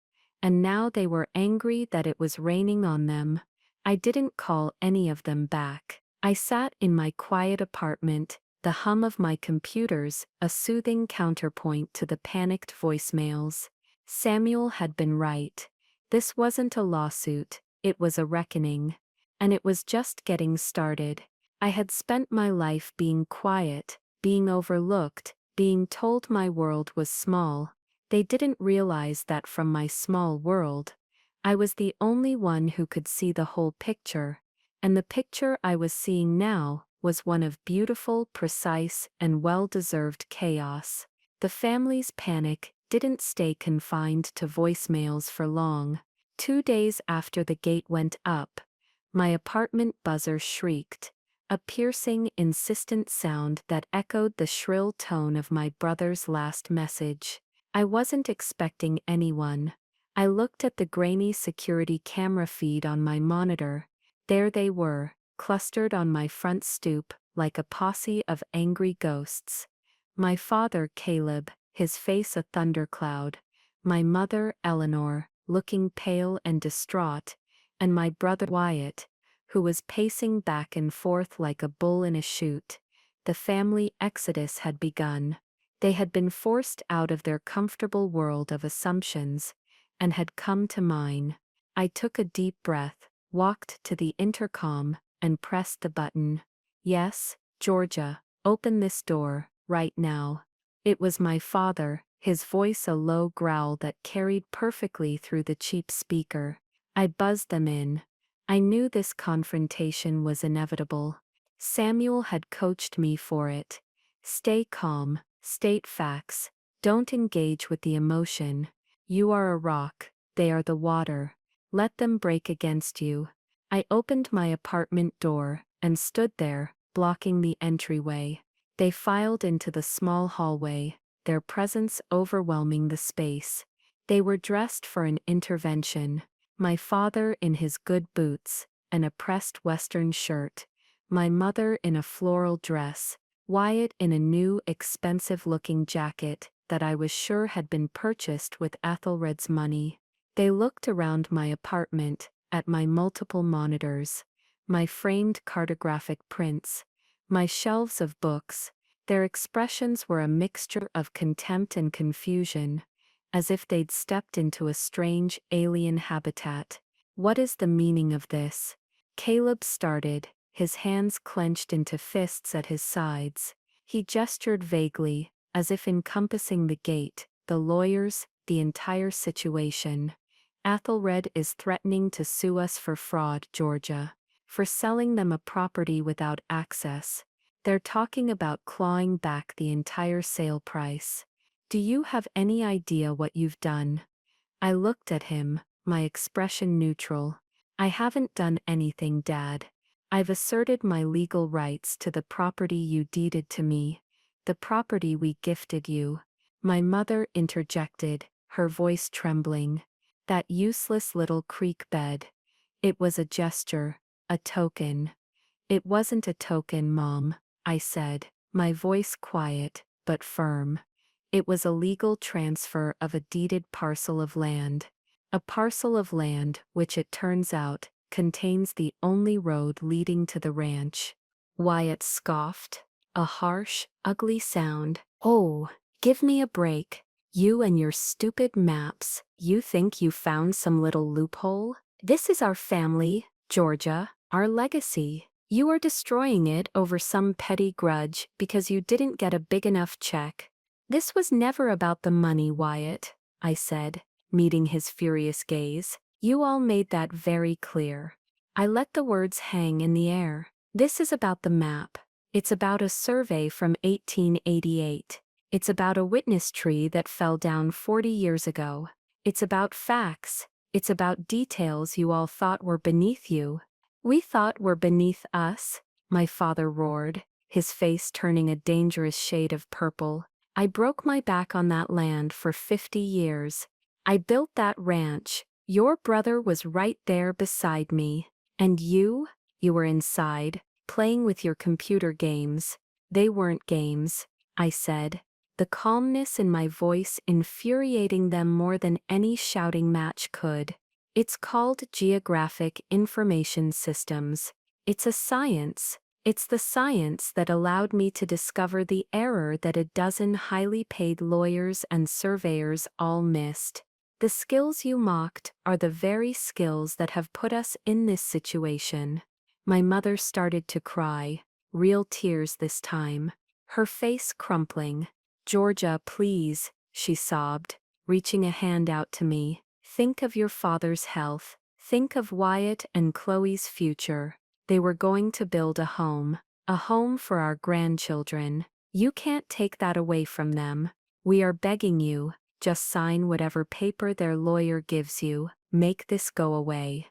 And now they were angry that it was raining on them. I didn't call any of them back. I sat in my quiet apartment, the hum of my computers a soothing counterpoint to the panicked voicemails. Samuel had been right. This wasn't a lawsuit, it was a reckoning. And it was just getting started. I had spent my life being quiet, being overlooked, being told my world was small. They didn't realize that from my small world, I was the only one who could see the whole picture. And the picture I was seeing now was one of beautiful, precise, and well-deserved chaos. The family's panic didn't stay confined to voicemails for long. 2 days after the gate went up, my apartment buzzer shrieked, a piercing, insistent sound that echoed the shrill tone of my brother's last message. I wasn't expecting anyone. I looked at the grainy security camera feed on my monitor. There they were, clustered on my front stoop, like a posse of angry ghosts. My father, Caleb, his face a thundercloud. My mother, Eleanor, looking pale and distraught, and my brother Wyatt, who was pacing back and forth like a bull in a chute. The family exodus had begun. They had been forced out of their comfortable world of assumptions, and had come to mine. I took a deep breath, walked to the intercom, and pressed the button. Yes, Georgia, open this door, right now. It was my father, his voice a low growl that carried perfectly through the cheap speaker. I buzzed them in. I knew this confrontation was inevitable. Samuel had coached me for it. Stay calm, state facts, don't engage with the emotion. You are a rock, they are the water. Let them break against you. I opened my apartment door and stood there, blocking the entryway. They filed into the small hallway, their presence overwhelming the space. They were dressed for an intervention. My father in his good boots, an oppressed Western shirt. My mother in a floral dress. Wyatt in a new, expensive-looking jacket that I was sure had been purchased with Ethelred's money. They looked around my apartment, at my multiple monitors, my framed cartographic prints, my shelves of books. Their expressions were a mixture of contempt and confusion, as if they'd stepped into a strange, alien habitat. What is the meaning of this? Caleb started, his hands clenched into fists at his sides. He gestured vaguely, as if encompassing the gate, the lawyers, the entire situation. Ethelred is threatening to sue us for fraud, Georgia. For selling them a property without access. They're talking about clawing back the entire sale price. Do you have any idea what you've done? I looked at him, my expression neutral. I haven't done anything, Dad. I've asserted my legal rights to the property you deeded to me, the property we gifted you. My mother interjected, her voice trembling. That useless little creek bed. It was a gesture, a token. It wasn't a token, Mom, I said, my voice quiet, but firm. It was a legal transfer of a deeded parcel of land. A parcel of land which, it turns out, contains the only road leading to the ranch. Wyatt scoffed. A harsh, ugly sound. Oh, give me a break. You and your stupid maps. You think you found some little loophole? This is our family, Georgia, our legacy. You are destroying it over some petty grudge because you didn't get a big enough check. This was never about the money, Wyatt, I said, meeting his furious gaze. You all made that very clear. I let the words hang in the air. This is about the map. It's about a survey from 1888. It's about a witness tree that fell down 40 years ago. It's about facts. It's about details you all thought were beneath you. We thought were beneath us, my father roared, his face turning a dangerous shade of purple. I broke my back on that land for 50 years. I built that ranch. Your brother was right there beside me. And you were inside, playing with your computer games. They weren't games, I said, the calmness in my voice infuriating them more than any shouting match could. It's called Geographic Information Systems. It's a science. It's the science that allowed me to discover the error that a dozen highly paid lawyers and surveyors all missed. The skills you mocked are the very skills that have put us in this situation. My mother started to cry, real tears this time, her face crumpling. Georgia, please, she sobbed, reaching a hand out to me. Think of your father's health. Think of Wyatt and Chloe's future. They were going to build a home for our grandchildren. You can't take that away from them. We are begging you. just sign whatever paper their lawyer gives you, make this go away.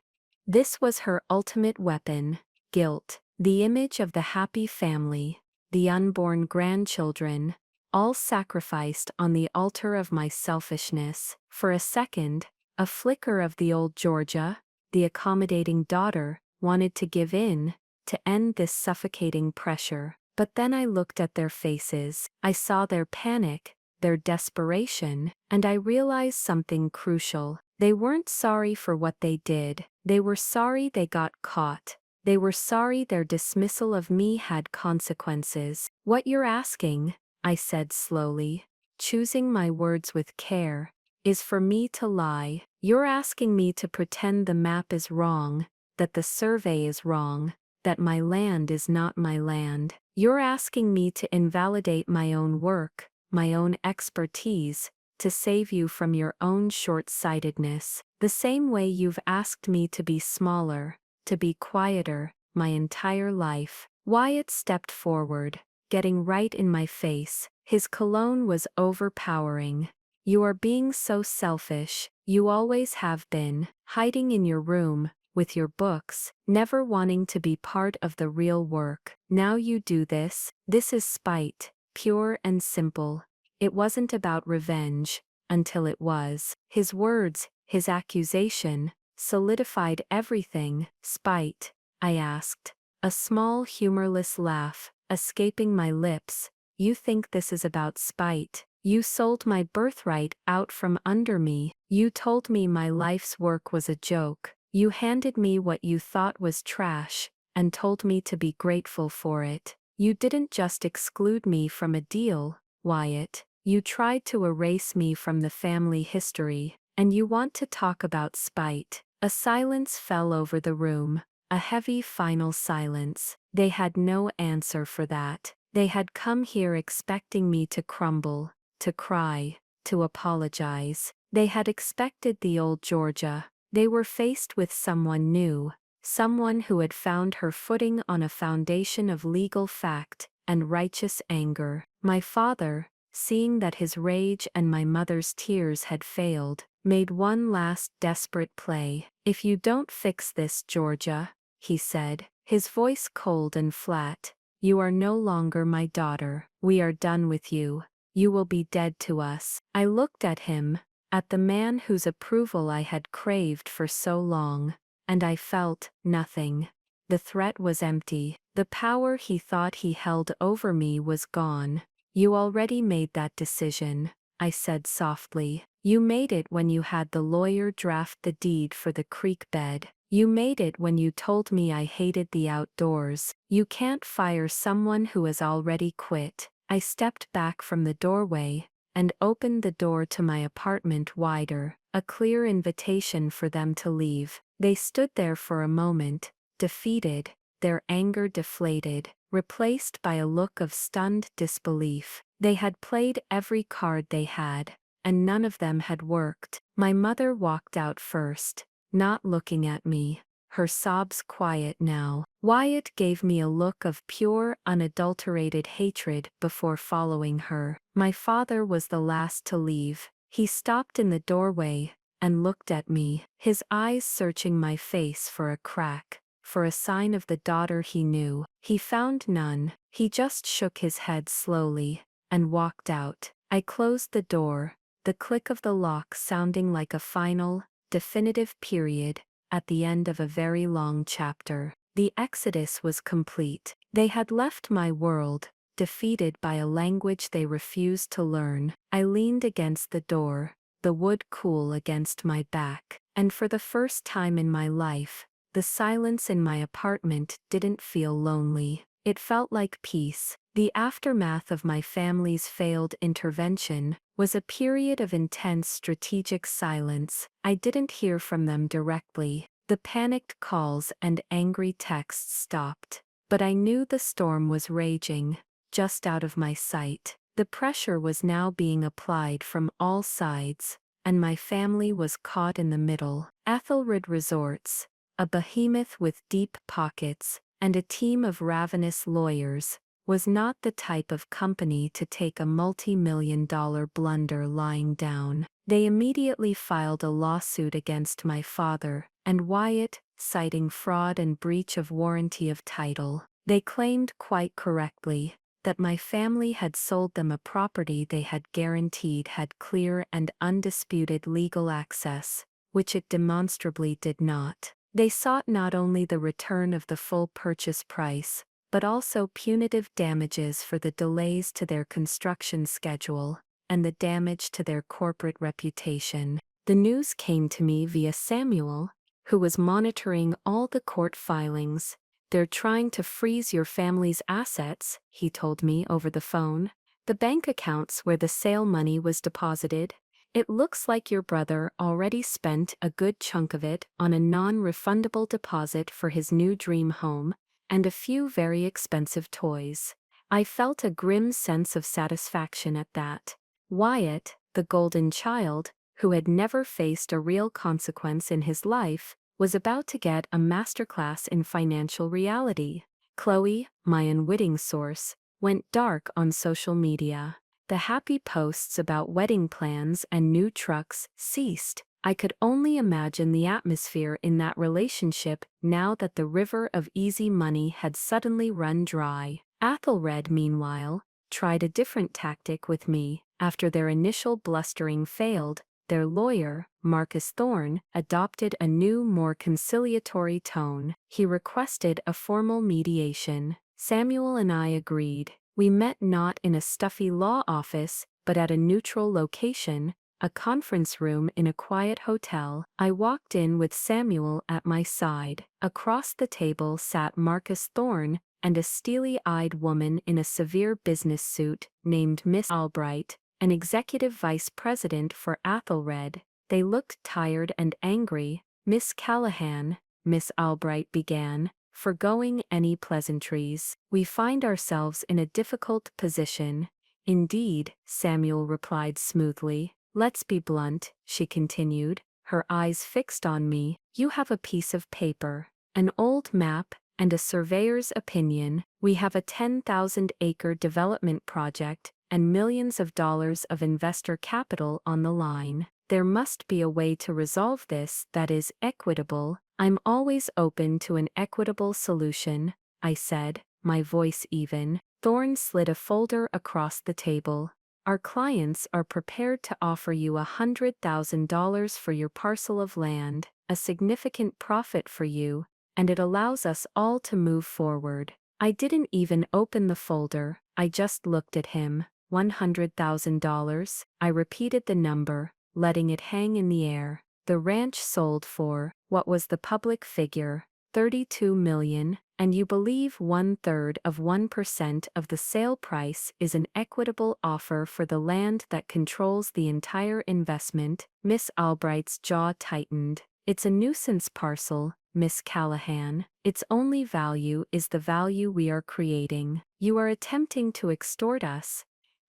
This was her ultimate weapon, guilt. The image of the happy family, the unborn grandchildren, all sacrificed on the altar of my selfishness. For a second, a flicker of the old Georgia, the accommodating daughter, wanted to give in, to end this suffocating pressure. But then I looked at their faces, I saw their panic, their desperation, and I realized something crucial. They weren't sorry for what they did, they were sorry they got caught. They were sorry their dismissal of me had consequences. What you're asking, I said slowly, choosing my words with care, is for me to lie. You're asking me to pretend the map is wrong, that the survey is wrong, that my land is not my land. You're asking me to invalidate my own work, my own expertise, to save you from your own short-sightedness, the same way you've asked me to be smaller, to be quieter, my entire life. Wyatt stepped forward, getting right in my face. His cologne was overpowering. You are being so selfish, you always have been, hiding in your room, with your books, never wanting to be part of the real work. Now you do this. This is spite, pure and simple. It wasn't about revenge, until it was. His words, his accusation, solidified everything. Spite? I asked, a small humorless laugh escaping my lips. You think this is about spite? You sold my birthright out from under me. You told me my life's work was a joke. You handed me what you thought was trash, and told me to be grateful for it. You didn't just exclude me from a deal, Wyatt. You tried to erase me from the family history, and you want to talk about spite. A silence fell over the room, a heavy final silence. They had no answer for that. They had come here expecting me to crumble, to cry, to apologize. They had expected the old Georgia. They were faced with someone new, someone who had found her footing on a foundation of legal fact and righteous anger. My father, seeing that his rage and my mother's tears had failed, made one last desperate play. If you don't fix this, Georgia, he said, his voice cold and flat, you are no longer my daughter. We are done with you. You will be dead to us. I looked at him, at the man whose approval I had craved for so long, and I felt nothing. The threat was empty. The power he thought he held over me was gone. You already made that decision, I said softly. You made it when you had the lawyer draft the deed for the creek bed. You made it when you told me I hated the outdoors. You can't fire someone who has already quit. I stepped back from the doorway and opened the door to my apartment wider, a clear invitation for them to leave. They stood there for a moment, defeated, their anger deflated, replaced by a look of stunned disbelief. They had played every card they had, and none of them had worked. My mother walked out first, not looking at me, her sobs quiet now. Wyatt gave me a look of pure, unadulterated hatred before following her. My father was the last to leave. He stopped in the doorway and looked at me, his eyes searching my face for a crack, for a sign of the daughter he knew. He found none. He just shook his head slowly and walked out. I closed the door, the click of the lock sounding like a final, definitive period at the end of a very long chapter. The exodus was complete. They had left my world, defeated by a language they refused to learn. I leaned against the door, the wood cool against my back, and for the first time in my life, the silence in my apartment didn't feel lonely. It felt like peace. The aftermath of my family's failed intervention was a period of intense strategic silence. I didn't hear from them directly. The panicked calls and angry texts stopped. But I knew the storm was raging, just out of my sight. The pressure was now being applied from all sides, and my family was caught in the middle. Ethelred Resorts, a behemoth with deep pockets, and a team of ravenous lawyers, was not the type of company to take a multi-million-dollar blunder lying down. They immediately filed a lawsuit against my father and Wyatt, citing fraud and breach of warranty of title. They claimed quite correctly that my family had sold them a property they had guaranteed had clear and undisputed legal access, which it demonstrably did not. They sought not only the return of the full purchase price, but also punitive damages for the delays to their construction schedule and the damage to their corporate reputation. The news came to me via Samuel, who was monitoring all the court filings. "They're trying to freeze your family's assets," he told me over the phone. "The bank accounts where the sale money was deposited. It looks like your brother already spent a good chunk of it on a non-refundable deposit for his new dream home and a few very expensive toys." I felt a grim sense of satisfaction at that. Wyatt, the golden child, who had never faced a real consequence in his life, was about to get a masterclass in financial reality. Chloe, my unwitting source, went dark on social media. The happy posts about wedding plans and new trucks ceased. I could only imagine the atmosphere in that relationship now that the river of easy money had suddenly run dry. Athelred, meanwhile, tried a different tactic with me. After their initial blustering failed, their lawyer, Marcus Thorne, adopted a new, more conciliatory tone. He requested a formal mediation. Samuel and I agreed. We met not in a stuffy law office, but at a neutral location, a conference room in a quiet hotel. I walked in with Samuel at my side. Across the table sat Marcus Thorne and a steely-eyed woman in a severe business suit named Miss Albright, an executive vice president for Athelred. They looked tired and angry. "Miss Callahan," Miss Albright began, forgoing any pleasantries. "We find ourselves in a difficult position." "Indeed," Samuel replied smoothly. "Let's be blunt," she continued, her eyes fixed on me. "You have a piece of paper, an old map, and a surveyor's opinion. We have a 10,000-acre development project and millions of dollars of investor capital on the line. There must be a way to resolve this that is equitable." "I'm always open to an equitable solution," I said, my voice even. Thorne slid a folder across the table. "Our clients are prepared to offer you $100,000 for your parcel of land, a significant profit for you, and it allows us all to move forward." I didn't even open the folder, I just looked at him. $100,000? I repeated the number, letting it hang in the air. The ranch sold for, what was the public figure? $32 million, and you believe 1/3 of 1% of the sale price is an equitable offer for the land that controls the entire investment? Miss Albright's jaw tightened. "It's a nuisance parcel, Miss Callahan. Its only value is the value we are creating. You are attempting to extort us."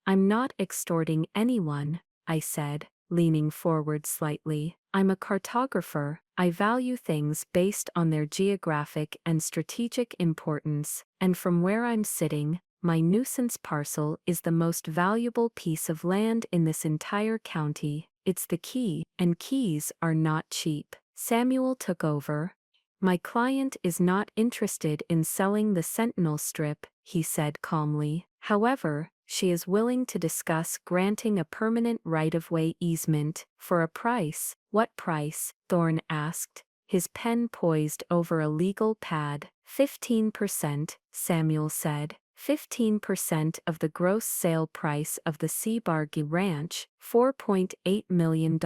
"I'm not extorting anyone," I said, leaning forward slightly. "I'm a cartographer. I value things based on their geographic and strategic importance, and from where I'm sitting, my nuisance parcel is the most valuable piece of land in this entire county. It's the key, and keys are not cheap." Samuel took over. "My client is not interested in selling the Sentinel Strip," he said calmly. "However, she is willing to discuss granting a permanent right-of-way easement for a price." "What price?" Thorne asked, his pen poised over a legal pad. 15%, Samuel said. 15% of the gross sale price of the Seabargy Ranch, $4.8 million,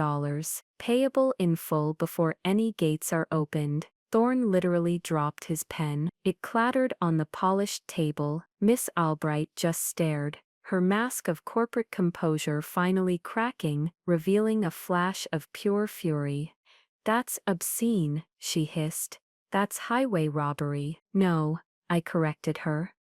payable in full before any gates are opened. Thorne literally dropped his pen. It clattered on the polished table. Miss Albright just stared, her mask of corporate composure finally cracking, revealing a flash of pure fury. "That's obscene," she hissed. "That's highway robbery." "No," I corrected her.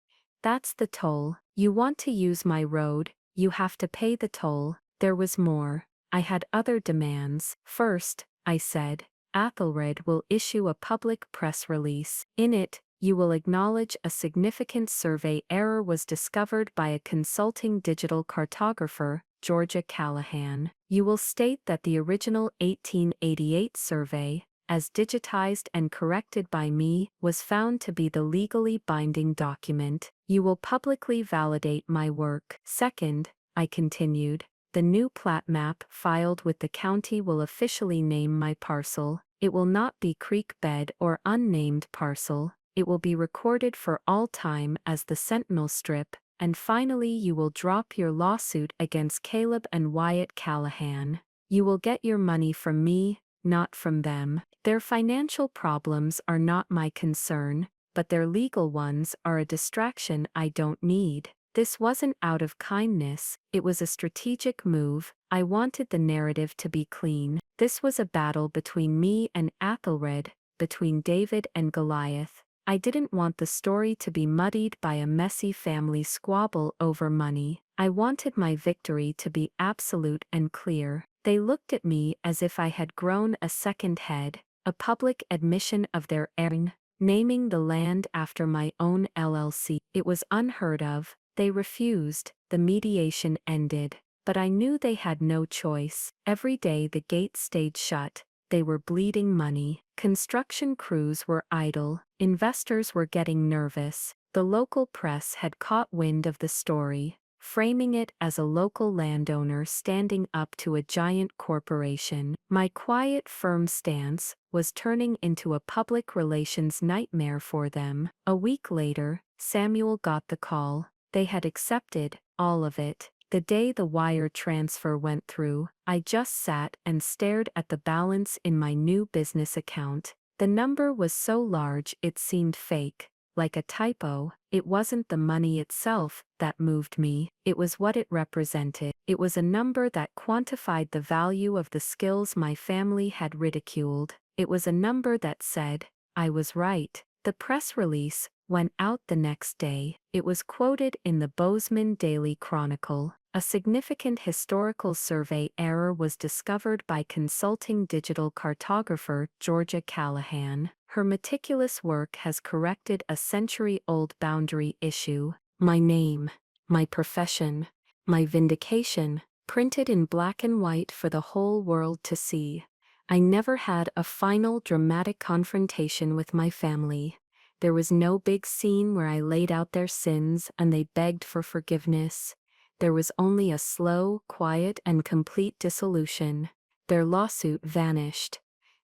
"That's the toll. You want to use my road, you have to pay the toll." There was more. I had other demands. "First," I said, "Athelred will issue a public press release. In it, you will acknowledge a significant survey error was discovered by a consulting digital cartographer, Georgia Callahan. You will state that the original 1888 survey, as digitized and corrected by me, was found to be the legally binding document. You will publicly validate my work. Second, I continued, the new plat map filed with the county will officially name my parcel. It will not be creek bed or unnamed parcel. It will be recorded for all time as the Sentinel Strip. And finally, you will drop your lawsuit against Caleb and Wyatt Callahan. You will get your money from me, not from them. Their financial problems are not my concern, but their legal ones are a distraction I don't need. This wasn't out of kindness, it was a strategic move. I wanted the narrative to be clean. This was a battle between me and Athelred, between David and Goliath. I didn't want the story to be muddied by a messy family squabble over money. I wanted my victory to be absolute and clear. They looked at me as if I had grown a second head, a public admission of their erring, naming the land after my own LLC. It was unheard of. They refused. The mediation ended. But I knew they had no choice. Every day the gate stayed shut. They were bleeding money. Construction crews were idle. Investors were getting nervous. The local press had caught wind of the story, framing it as a local landowner standing up to a giant corporation. My quiet, firm stance was turning into a public relations nightmare for them. A week later, Samuel got the call. They had accepted all of it. The day the wire transfer went through, I just sat and stared at the balance in my new business account. The number was so large it seemed fake, like a typo. It wasn't the money itself that moved me, it was what it represented. It was a number that quantified the value of the skills my family had ridiculed. It was a number that said, I was right. The press release went out the next day. It was quoted in the Bozeman Daily Chronicle. A significant historical survey error was discovered by consulting digital cartographer Georgia Callahan. Her meticulous work has corrected a century-old boundary issue. My name, my profession, my vindication, printed in black and white for the whole world to see. I never had a final dramatic confrontation with my family. There was no big scene where I laid out their sins and they begged for forgiveness. There was only a slow, quiet, and complete dissolution. Their lawsuit vanished.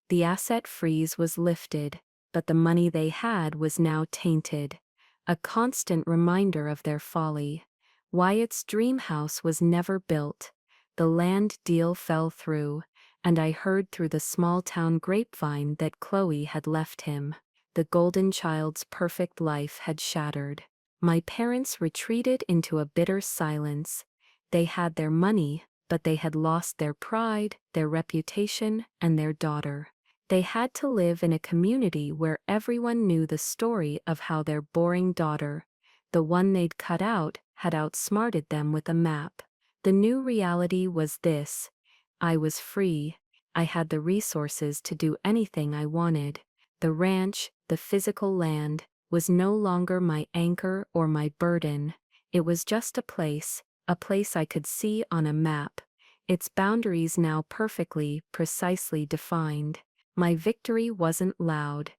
The asset freeze was lifted, but the money they had was now tainted. A constant reminder of their folly. Wyatt's dream house was never built. The land deal fell through, and I heard through the small-town grapevine that Chloe had left him. The golden child's perfect life had shattered. My parents retreated into a bitter silence. They had their money, but they had lost their pride, their reputation, and their daughter. They had to live in a community where everyone knew the story of how their boring daughter, the one they'd cut out, had outsmarted them with a map. The new reality was this: I was free. I had the resources to do anything I wanted. The ranch, the physical land, was no longer my anchor or my burden. It was just a place I could see on a map, its boundaries now perfectly, precisely defined. My victory wasn't loud.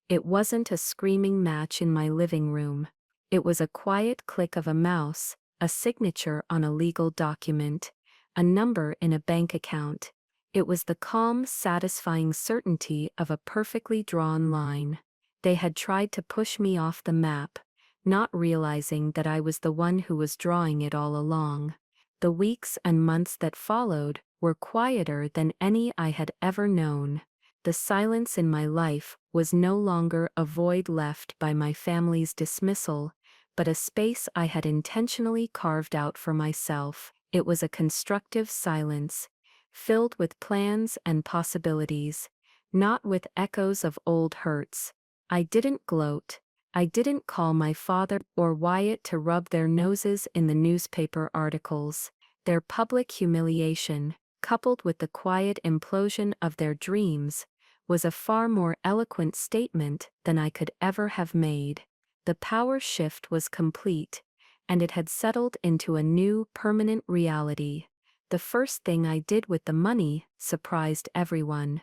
It wasn't a screaming match in my living room. It was a quiet click of a mouse, a signature on a legal document, a number in a bank account. It was the calm, satisfying certainty of a perfectly drawn line. They had tried to push me off the map, not realizing that I was the one who was drawing it all along. The weeks and months that followed were quieter than any I had ever known. The silence in my life was no longer a void left by my family's dismissal, but a space I had intentionally carved out for myself. It was a constructive silence, filled with plans and possibilities, not with echoes of old hurts. I didn't gloat. I didn't call my father or Wyatt to rub their noses in the newspaper articles. Their public humiliation, coupled with the quiet implosion of their dreams, was a far more eloquent statement than I could ever have made. The power shift was complete, and it had settled into a new, permanent reality. The first thing I did with the money surprised everyone,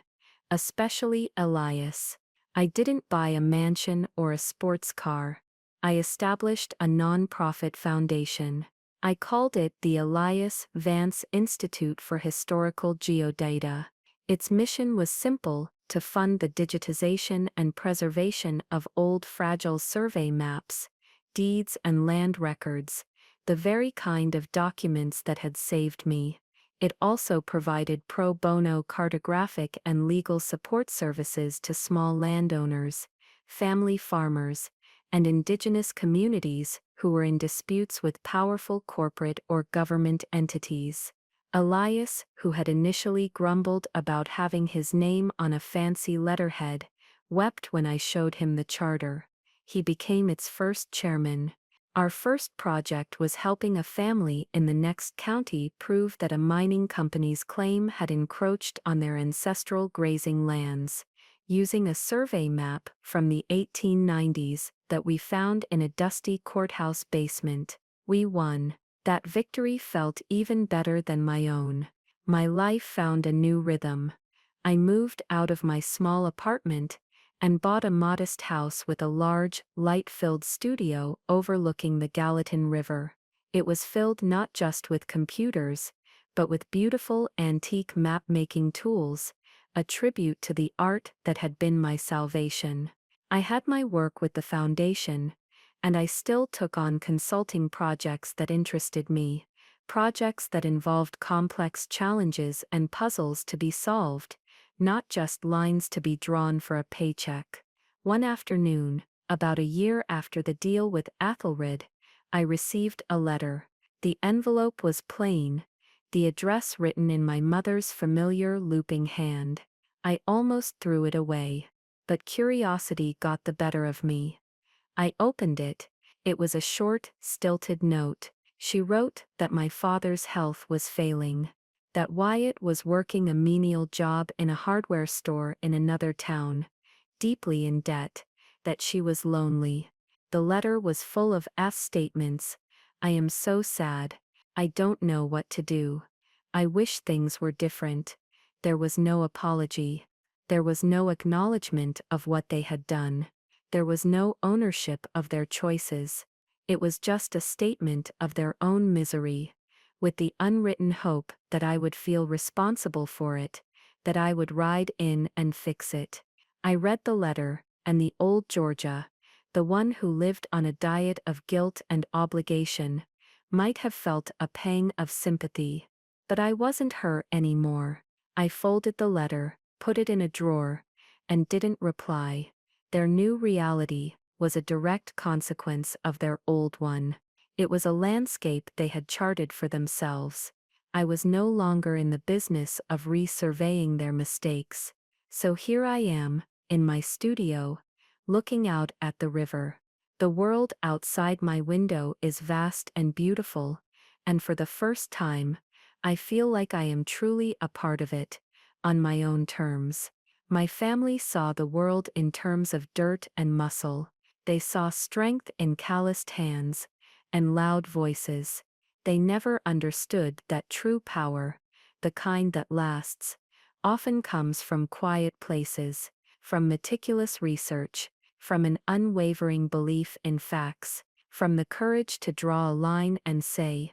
especially Elias. I didn't buy a mansion or a sports car. I established a non-profit foundation. I called it the Elias Vance Institute for Historical Geodata. Its mission was simple: to fund the digitization and preservation of old fragile survey maps, deeds and land records, the very kind of documents that had saved me. It also provided pro bono cartographic and legal support services to small landowners, family farmers, and indigenous communities who were in disputes with powerful corporate or government entities. Elias, who had initially grumbled about having his name on a fancy letterhead, wept when I showed him the charter. He became its first chairman. Our first project was helping a family in the next county prove that a mining company's claim had encroached on their ancestral grazing lands. Using a survey map from the 1890s that we found in a dusty courthouse basement, we won. That victory felt even better than my own. My life found a new rhythm. I moved out of my small apartment and bought a modest house with a large, light-filled studio overlooking the Gallatin River. It was filled not just with computers, but with beautiful antique map-making tools, a tribute to the art that had been my salvation. I had my work with the foundation, and I still took on consulting projects that interested me, projects that involved complex challenges and puzzles to be solved, not just lines to be drawn for a paycheck. One afternoon, about a year after the deal with Athelred, I received a letter. The envelope was plain, the address written in my mother's familiar looping hand. I almost threw it away, but curiosity got the better of me. I opened it. It was a short, stilted note. She wrote that my father's health was failing, that Wyatt was working a menial job in a hardware store in another town, deeply in debt, that she was lonely. The letter was full of statements. I am so sad. I don't know what to do. I wish things were different. There was no apology. There was no acknowledgement of what they had done. There was no ownership of their choices. It was just a statement of their own misery, with the unwritten hope that I would feel responsible for it, that I would ride in and fix it. I read the letter, and the old Georgia, the one who lived on a diet of guilt and obligation, might have felt a pang of sympathy. But I wasn't her anymore. I folded the letter, put it in a drawer, and didn't reply. Their new reality was a direct consequence of their old one. It was a landscape they had charted for themselves. I was no longer in the business of resurveying their mistakes. So here I am, in my studio, looking out at the river. The world outside my window is vast and beautiful, and for the first time, I feel like I am truly a part of it, on my own terms. My family saw the world in terms of dirt and muscle. They saw strength in calloused hands and loud voices. They never understood that true power, the kind that lasts, often comes from quiet places, from meticulous research, from an unwavering belief in facts, from the courage to draw a line and say,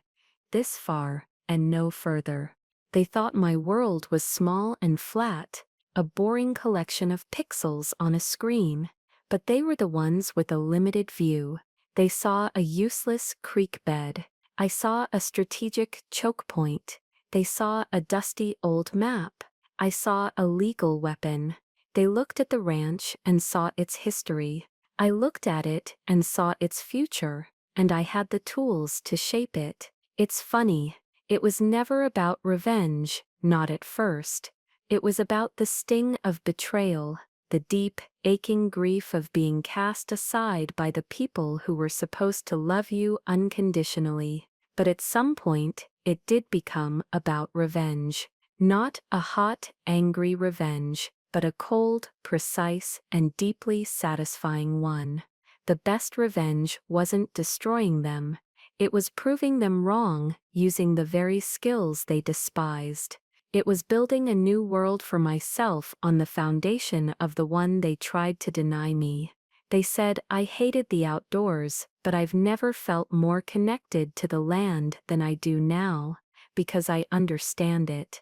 "This far, and no further." They thought my world was small and flat, a boring collection of pixels on a screen, but they were the ones with a limited view. They saw a useless creek bed. I saw a strategic choke point. They saw a dusty old map. I saw a legal weapon. They looked at the ranch and saw its history. I looked at it and saw its future, and I had the tools to shape it. It's funny, it was never about revenge, not at first. It was about the sting of betrayal, the deep, aching grief of being cast aside by the people who were supposed to love you unconditionally. But at some point, it did become about revenge. Not a hot, angry revenge, but a cold, precise, and deeply satisfying one. The best revenge wasn't destroying them. It was proving them wrong, using the very skills they despised. It was building a new world for myself on the foundation of the one they tried to deny me. They said I hated the outdoors, but I've never felt more connected to the land than I do now, because I understand it.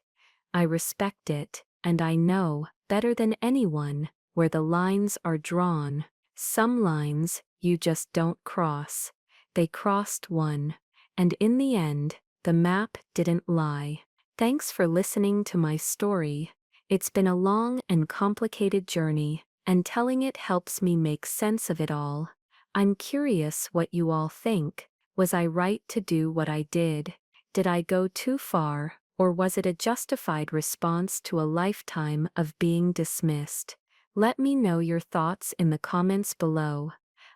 I respect it, and I know, better than anyone, where the lines are drawn. Some lines you just don't cross. They crossed one, and in the end, the map didn't lie. Thanks for listening to my story. It's been a long and complicated journey, and telling it helps me make sense of it all. I'm curious what you all think. Was I right to do what I did? Did I go too far, or was it a justified response to a lifetime of being dismissed? Let me know your thoughts in the comments below.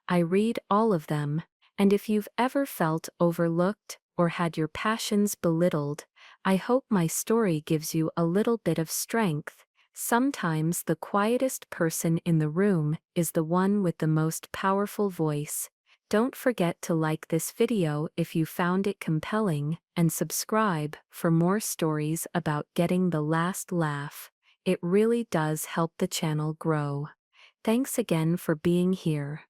I read all of them, and if you've ever felt overlooked or had your passions belittled, I hope my story gives you a little bit of strength. Sometimes the quietest person in the room is the one with the most powerful voice. Don't forget to like this video if you found it compelling, and subscribe for more stories about getting the last laugh. It really does help the channel grow. Thanks again for being here.